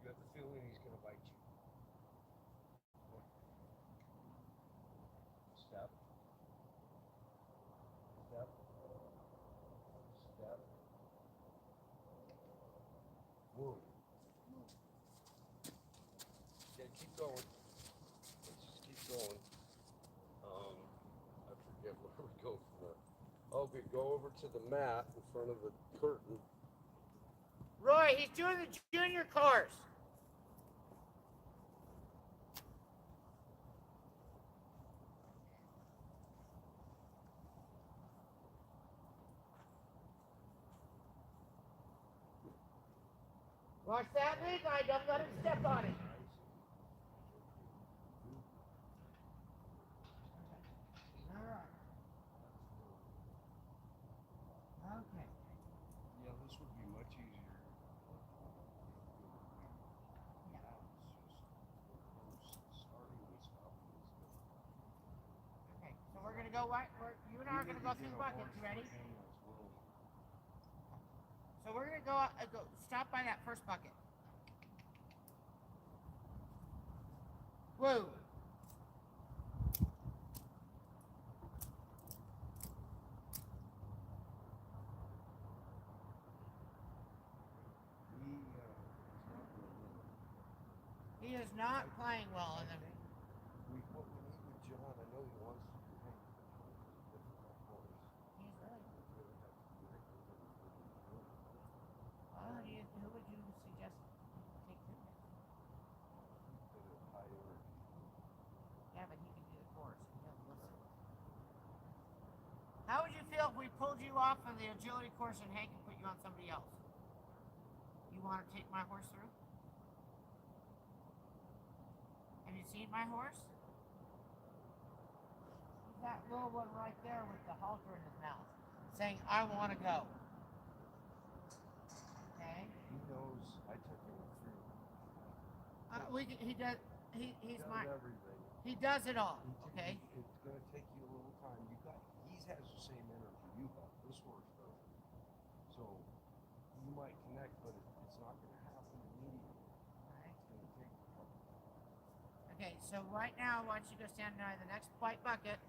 You have the feeling he's going to bite you. Step. Step. Step. Whoa. Okay, keep going. Let's just keep going. I forget where we go from there. Okay, go over to the mat in front of the curtain. Roy, he's doing the junior course. Watch that lead line, don't let him step on it. All right. Okay. Yeah, this would be much easier. Yeah. Now it's just starting and stopping is difficult. Okay, so we're gonna go right. You and I are gonna go through buckets. You ready? So we're gonna go stop by that first bucket. Whoa. He is not playing well in the. What we need with John, I know he wants to do it. It's a difficult horse. He's really. We really have to do it. Who would you suggest take him? Put it higher. Yeah, but he can do the course. He doesn't listen. How would you feel if we pulled you off of the agility course and Hank and put you on somebody else? You want to take my horse through? Have you seen my horse? He's that little one right there with the halter in his mouth, saying, I want to go. Okay? He knows I took him through. He does. He's Does my. everything. He does it all. Okay. It's gonna take you a little time. He has the same energy you have. This horse doesn't. So you might connect, but it's not gonna happen immediately. It's gonna take a couple. Okay, so right now, why don't you go stand by the next white bucket?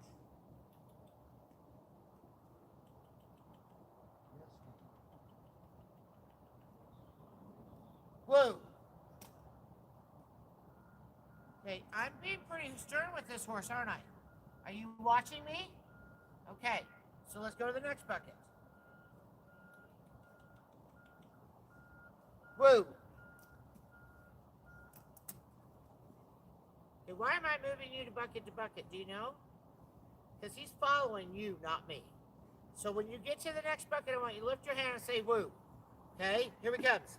Yes, Whoa. Okay, I'm being pretty stern with this horse, aren't I? Are you watching me? Okay, so let's go to the next bucket. Whoa. Okay, why am I moving you to bucket? Do you know? Because he's following you, not me. So when you get to the next bucket, I want you to lift your hand and say woo. Okay, here he comes.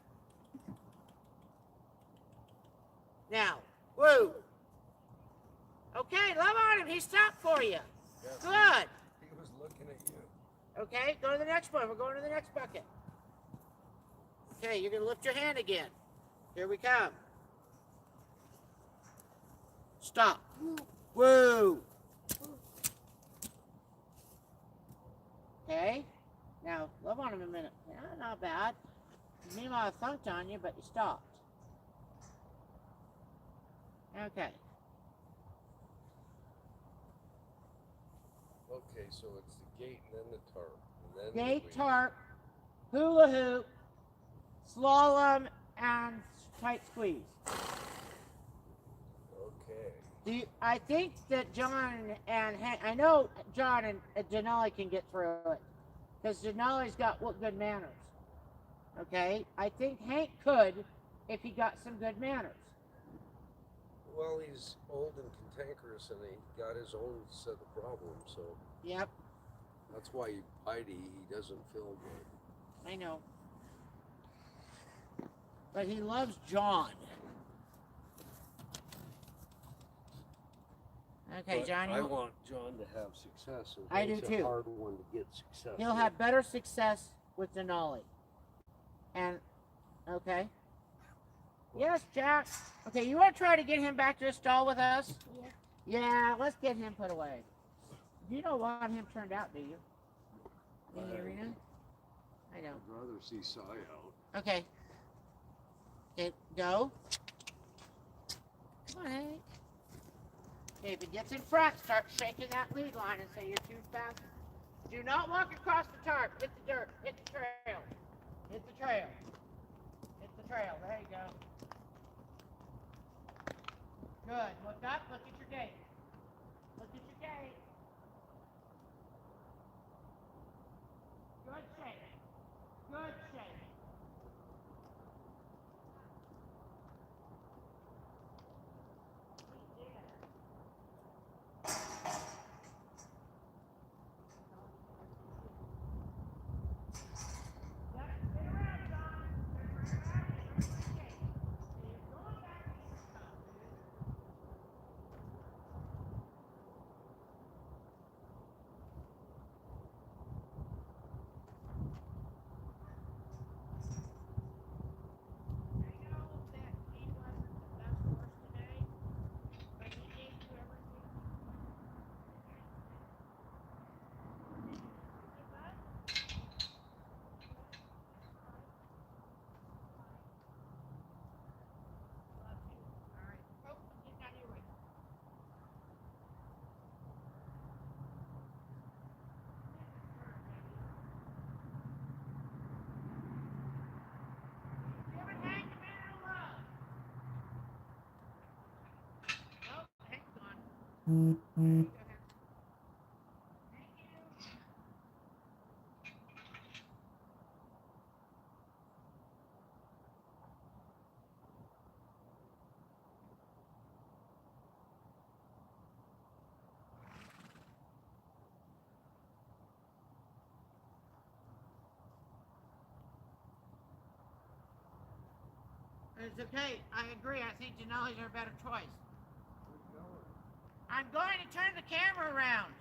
Now, woo. Okay, love on him. He stopped for you. yes. Good. He was looking at you. Okay, go to the next one. We're going to the next bucket. Okay, you're going to lift your hand again. Here we come. Stop. Woo. Okay. Now, love on him a minute. Yeah, not bad. Meanwhile, I thunked on you, but you stopped. Okay. Okay, so it's the gate and then the tarp. And then Gate, the tarp, hula hoop, slalom, and tight squeeze. Okay. I think that John and Hank, I know John and Denali can get through it because Denali's got good manners. Okay, I think Hank could if he got some good manners. Well, he's old and cantankerous, and he got his own set of problems. So Yep, that's why he doesn't feel good. I know. But he loves John. Okay, But John. I want John to have success. And I do Hank's too. a hard one to get success. He'll have better success with Denali. And, okay. Yes, Jack. Okay, you want to try to get him back to the stall with us? Yeah. Yeah, let's get him put away. You don't want him turned out, do you? In the arena? I don't. I'd rather see Cy out. Okay. Okay, go. Come on, Hank. Okay, if he gets in front, start shaking that lead line and say you're too fast. Do not walk across the tarp. Hit the dirt. Hit the trail. Hit the trail. Hit the trail. There you go. Good. Look up. Look at your gate. Look at your gate. Good shake. Good shake. It's okay. I agree. I think Denali's are a better choice. I'm going to turn the camera around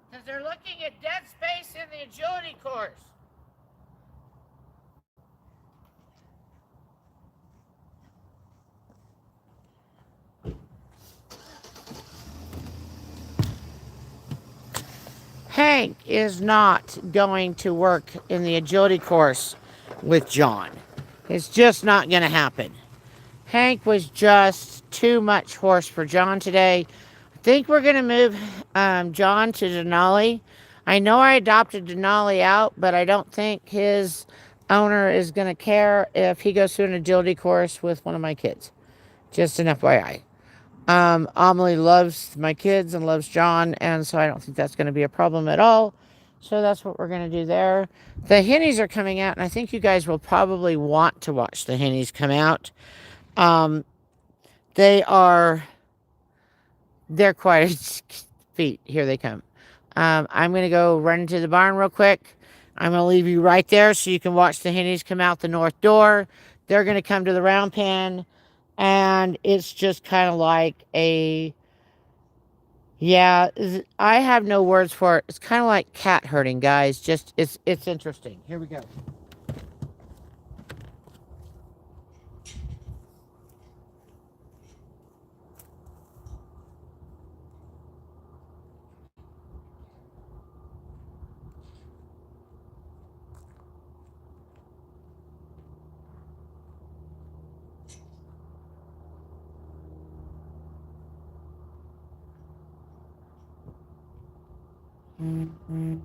because they're looking at dead space in the agility course. Hank is not going to work in the agility course with John. It's just not going to happen. Hank was just too much horse for John today. I think we're going to move John to Denali. I know I adopted Denali out, but I don't think his owner is going to care if he goes through an agility course with one of my kids. Just an FYI. Amelie loves my kids and loves John, and so I don't think that's going to be a problem at all. So that's what we're going to do there. The Hennies are coming out, and I think you guys will probably want to watch the Hennies come out. Um, they are, they're quite a feat. Here they come. I'm going to go run into the barn real quick. I'm going to leave you right there so you can watch the Hennies come out the north door. They're going to come to the round pen, and it's just kind of like a, yeah, I have no words for it. It's kind of like cat herding, guys. Just, it's interesting. Here we go. Mm-hmm.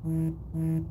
Mm-hmm.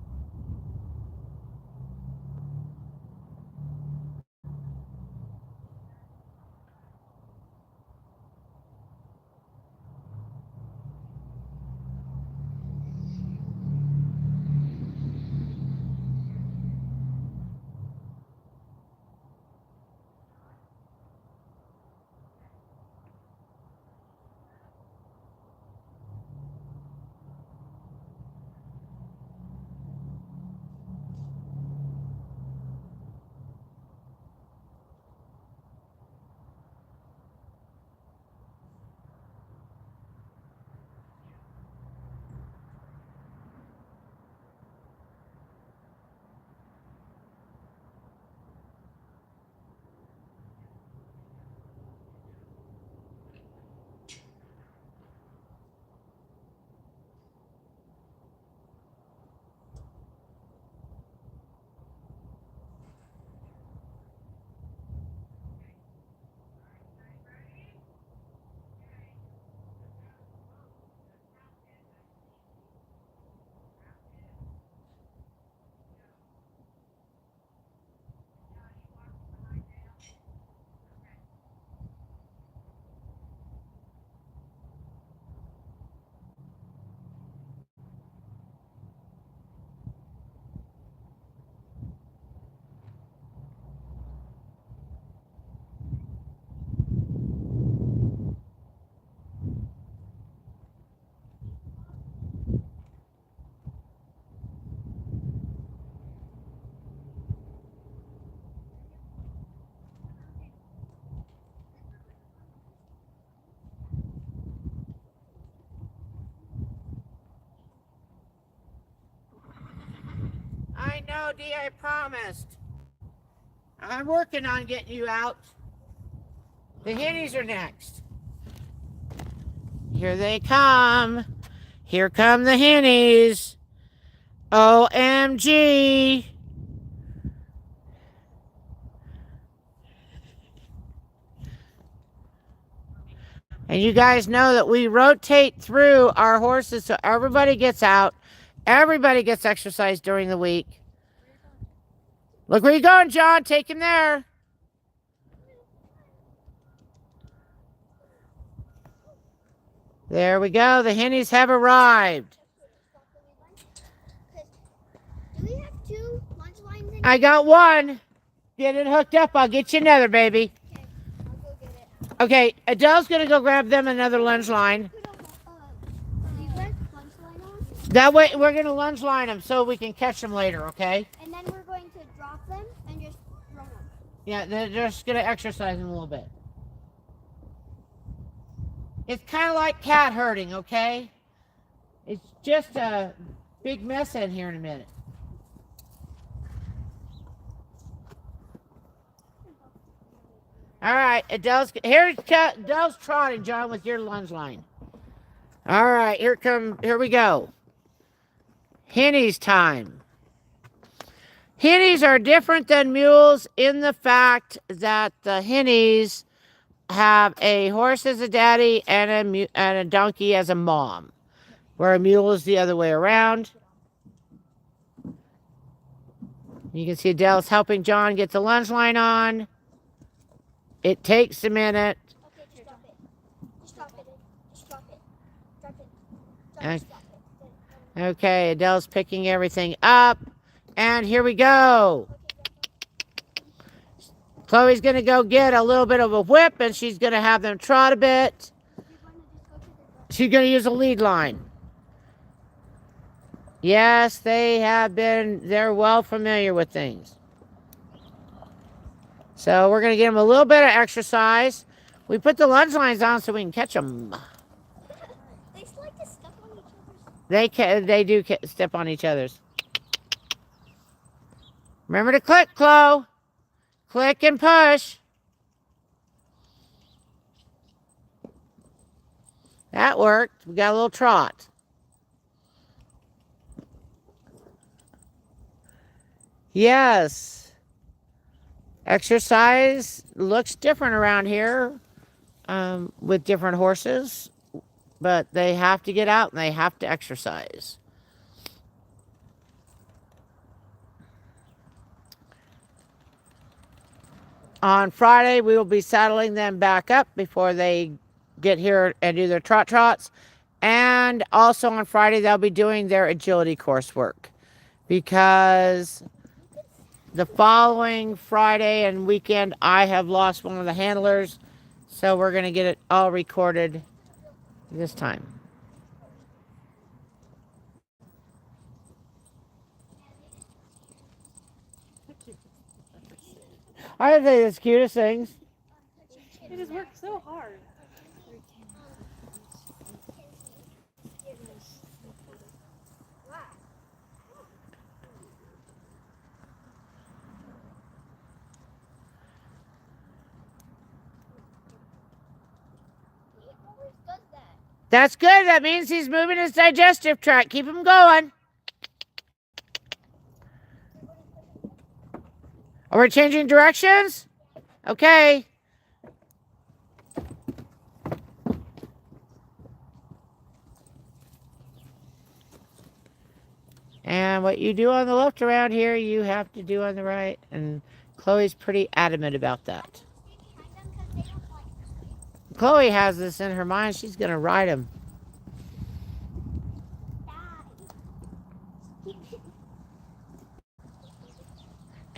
go, Dee. I promised. I'm working on getting you out. The hennies are next. Here they come. Here come the hennies. OMG. And you guys know that we rotate through our horses so everybody gets out. Everybody gets exercise during the week. Look where you're going, John. Take him there. There we go. The hennies have arrived. Do we have 2 lunch lines in I got one. Get it hooked up. I'll get you another, baby. Okay, I'll go get it. Okay, Adele's going to go grab them another lunge line. Leave that lunch line on, That way, we're going to lunge line them so we can catch them later, okay? and then we're going to drop them and just throw them. Yeah, they're just going to exercise them a little bit. It's kind of like cat herding, okay? It's just a big mess in here in a minute. All right, Adele's trotting, John, with your lunge line. All right, here we go. Hennies time. Hennies are different than mules in the fact that the hennies have a horse as a daddy and a donkey as a mom, where a mule is the other way around. You can see Adele's helping John get the lunge line on. It takes a minute. Okay, just drop it. Just drop it. Just drop it. Drop it. Okay. Drop it. Okay, Adele's picking everything up. And here we go. Chloe's going to go get a little bit of a whip, and she's going to have them trot a bit. She's going to use a lead line. Yes, they're well familiar with things. So we're going to give them a little bit of exercise. We put the lunge lines on so we can catch them. They like to step on each other's. They do step on each other's. Remember to click, Chloe. Click and push. That worked. We got a little trot. Yes. Exercise looks different around here with different horses, but they have to get out and they have to exercise. On Friday, we will be saddling them back up before they get here and do their trots. And also on Friday, they'll be doing their agility coursework, because the following Friday and weekend, I have lost one of the handlers. So we're going to get it all recorded this time. I think it's the cutest things. It has worked so hard. He always does that. That's good. That means he's moving his digestive tract. Keep him going. Are we changing directions? Okay. And what you do on the left around here, you have to do on the right. And Chloe's pretty adamant about that. Stay behind them because they don't like Chloe has this in her mind. She's going to ride him.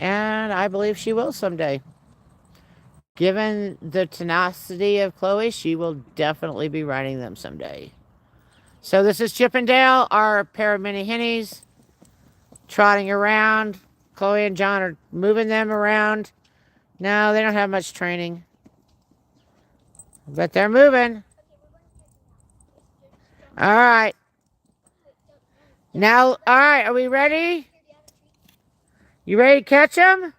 And I believe she will someday. Given the tenacity of Chloe, she will definitely be riding them someday. So this is Chip and Dale, our pair of mini hennies, trotting around. Chloe and John are moving them around. No, they don't have much training. But they're moving. All right. Now, all right, are we ready? You ready to catch them?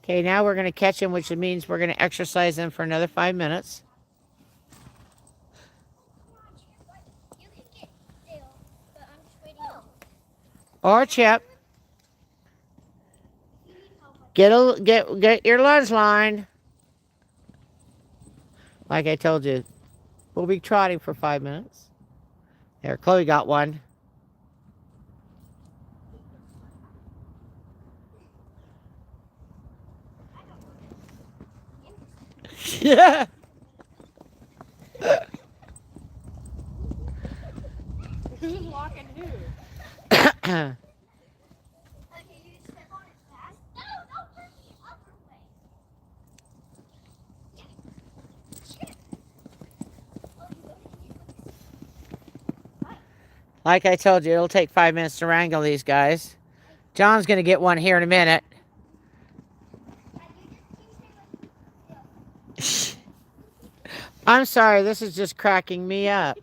Okay, now we're going to catch them, which means we're going to exercise them for another 5 minutes. You can get Dale, but I'm just waiting. Or Chip. You need help. Get your lunge line. Like I told you, we'll be trotting for 5 minutes. There, Chloe got one. Yeah. Who's walking who? Okay, you step on it fast. No, don't turn the other way. Shit. Oh, Like I told you, it'll take 5 minutes to wrangle these guys. John's going to get one here in a minute. I'm sorry, this is just cracking me up.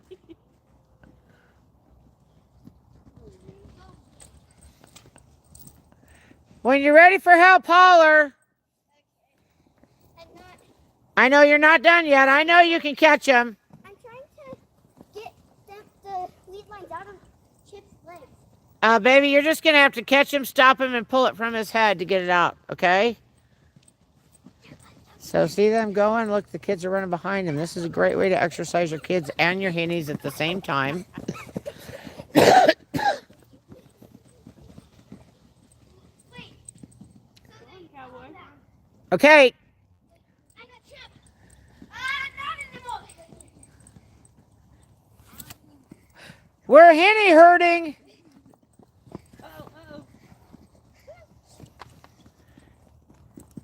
When you're ready for help, holler. I know you're not done yet. I know you can catch them. I'm trying to get the lead lines out of Chip's legs. Baby, you're just going to have to catch him, stop him, and pull it from his head to get it out, okay? So see them going? Look, the kids are running behind him. This is a great way to exercise your kids and your hennies at the same time. Wait. Okay. I got Chip. Not anymore. We're henny herding. Oh.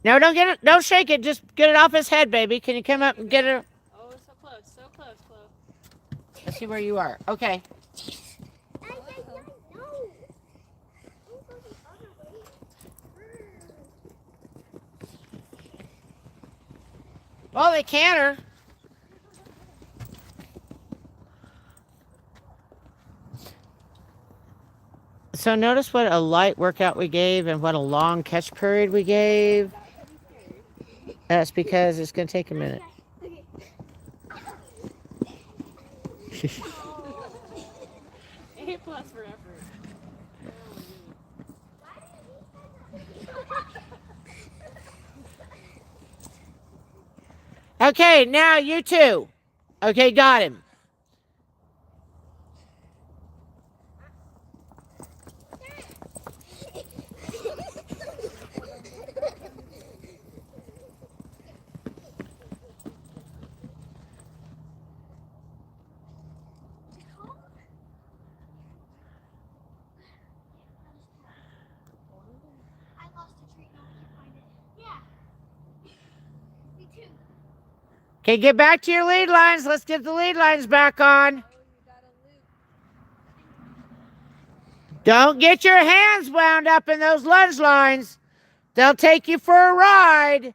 No, don't shake it. Just get it off his head, baby. Can you come up and get it? Oh, so close, Chloe. Let's see where you are. Okay. No. Don't go the other way. Well, they canter. So notice what a light workout we gave and what a long catch period we gave. That's because it's going to take a minute. Okay. A+ for effort. Okay, now you two. Okay, got him. I lost a treat. Now I can't find it. Yeah. Me too. Okay, get back to your lead lines. Let's get the lead lines back on. Don't get your hands wound up in those lunge lines. They'll take you for a ride.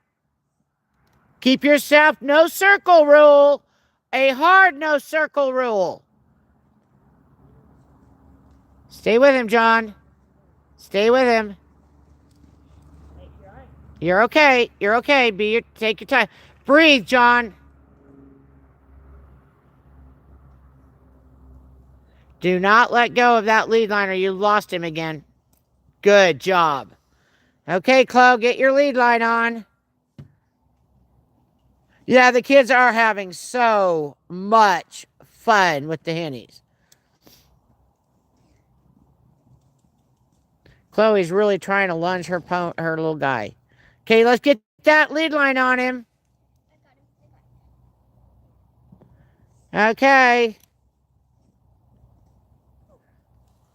Keep yourself no circle rule. A hard no circle rule. Stay with him, John. Stay with him. You're okay. You're okay. Take your time. Breathe, John. Do not let go of that lead line or you lost him again. Good job. Okay, Chloe, get your lead line on. Yeah, the kids are having so much fun with the hennies. Chloe's really trying to lunge her little guy. Okay, let's get that lead line on him. Okay.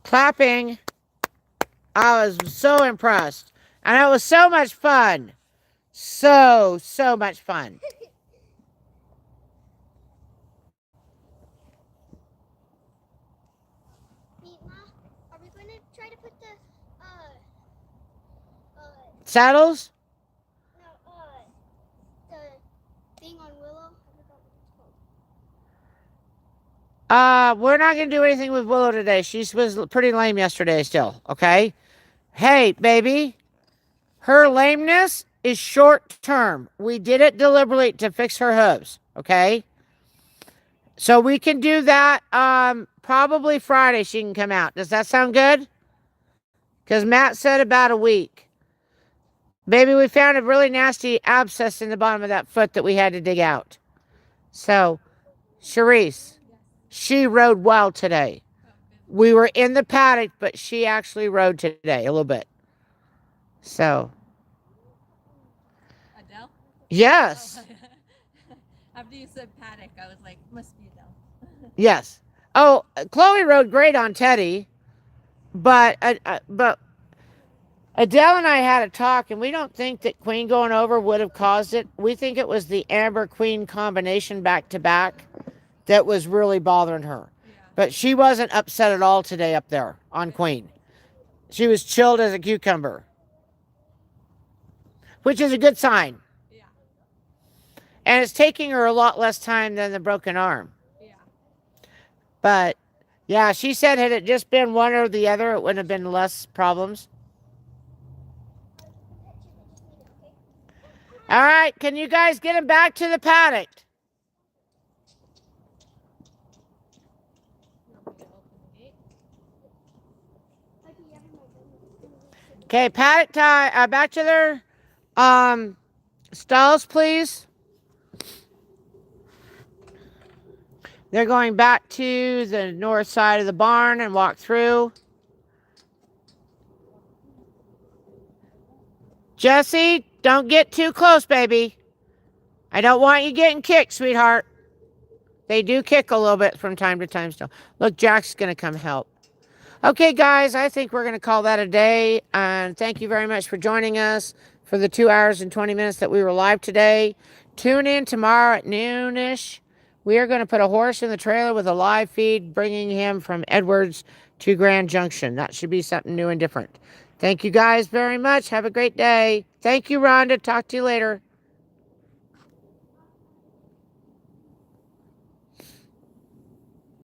Clapping. I was so impressed. And it was so much fun. So much fun. Ma, are we going to try to put the Saddles? no, the thing on Willow? I forgot what it's called. We're not gonna do anything with Willow today. She was pretty lame yesterday still, okay? Hey, baby, her lameness is short term. We did it deliberately to fix her hooves, okay? So we can do that probably Friday she can come out. Does that sound good? Because Matt said about a week. Baby, we found a really nasty abscess in the bottom of that foot that we had to dig out. So, Charisse, she rode well today. We were in the paddock, but she actually rode today a little bit. So, Adele? yes. After you said paddock, I was like, must be Adele. Yes. Oh, Chloe rode great on Teddy, but Adele and I had a talk, and we don't think that Queen going over would have caused it. We think it was the Amber Queen combination back to back that was really bothering her. Yeah. But she wasn't upset at all today up there on Queen. She was chilled as a cucumber, which is a good sign. Yeah. And it's taking her a lot less time than the broken arm. Yeah. But yeah, she said had it just been one or the other, it wouldn't have been less problems. All right, can you guys get him back to the paddock? Okay, paddock tie back to their stalls, please. They're going back to the north side of the barn and walk through. Jesse, don't get too close, baby. I don't want you getting kicked, sweetheart. They do kick a little bit from time to time still. Look, Jack's going to come help. Okay, guys, I think we're going to call that a day. And thank you very much for joining us for the 2 hours and 20 minutes that we were live today. Tune in tomorrow at noonish. We are going to put a horse in the trailer with a live feed, bringing him from Edwards to Grand Junction. That should be something new and different. Thank you guys very much. Have a great day. Thank you, Rhonda. Talk to you later.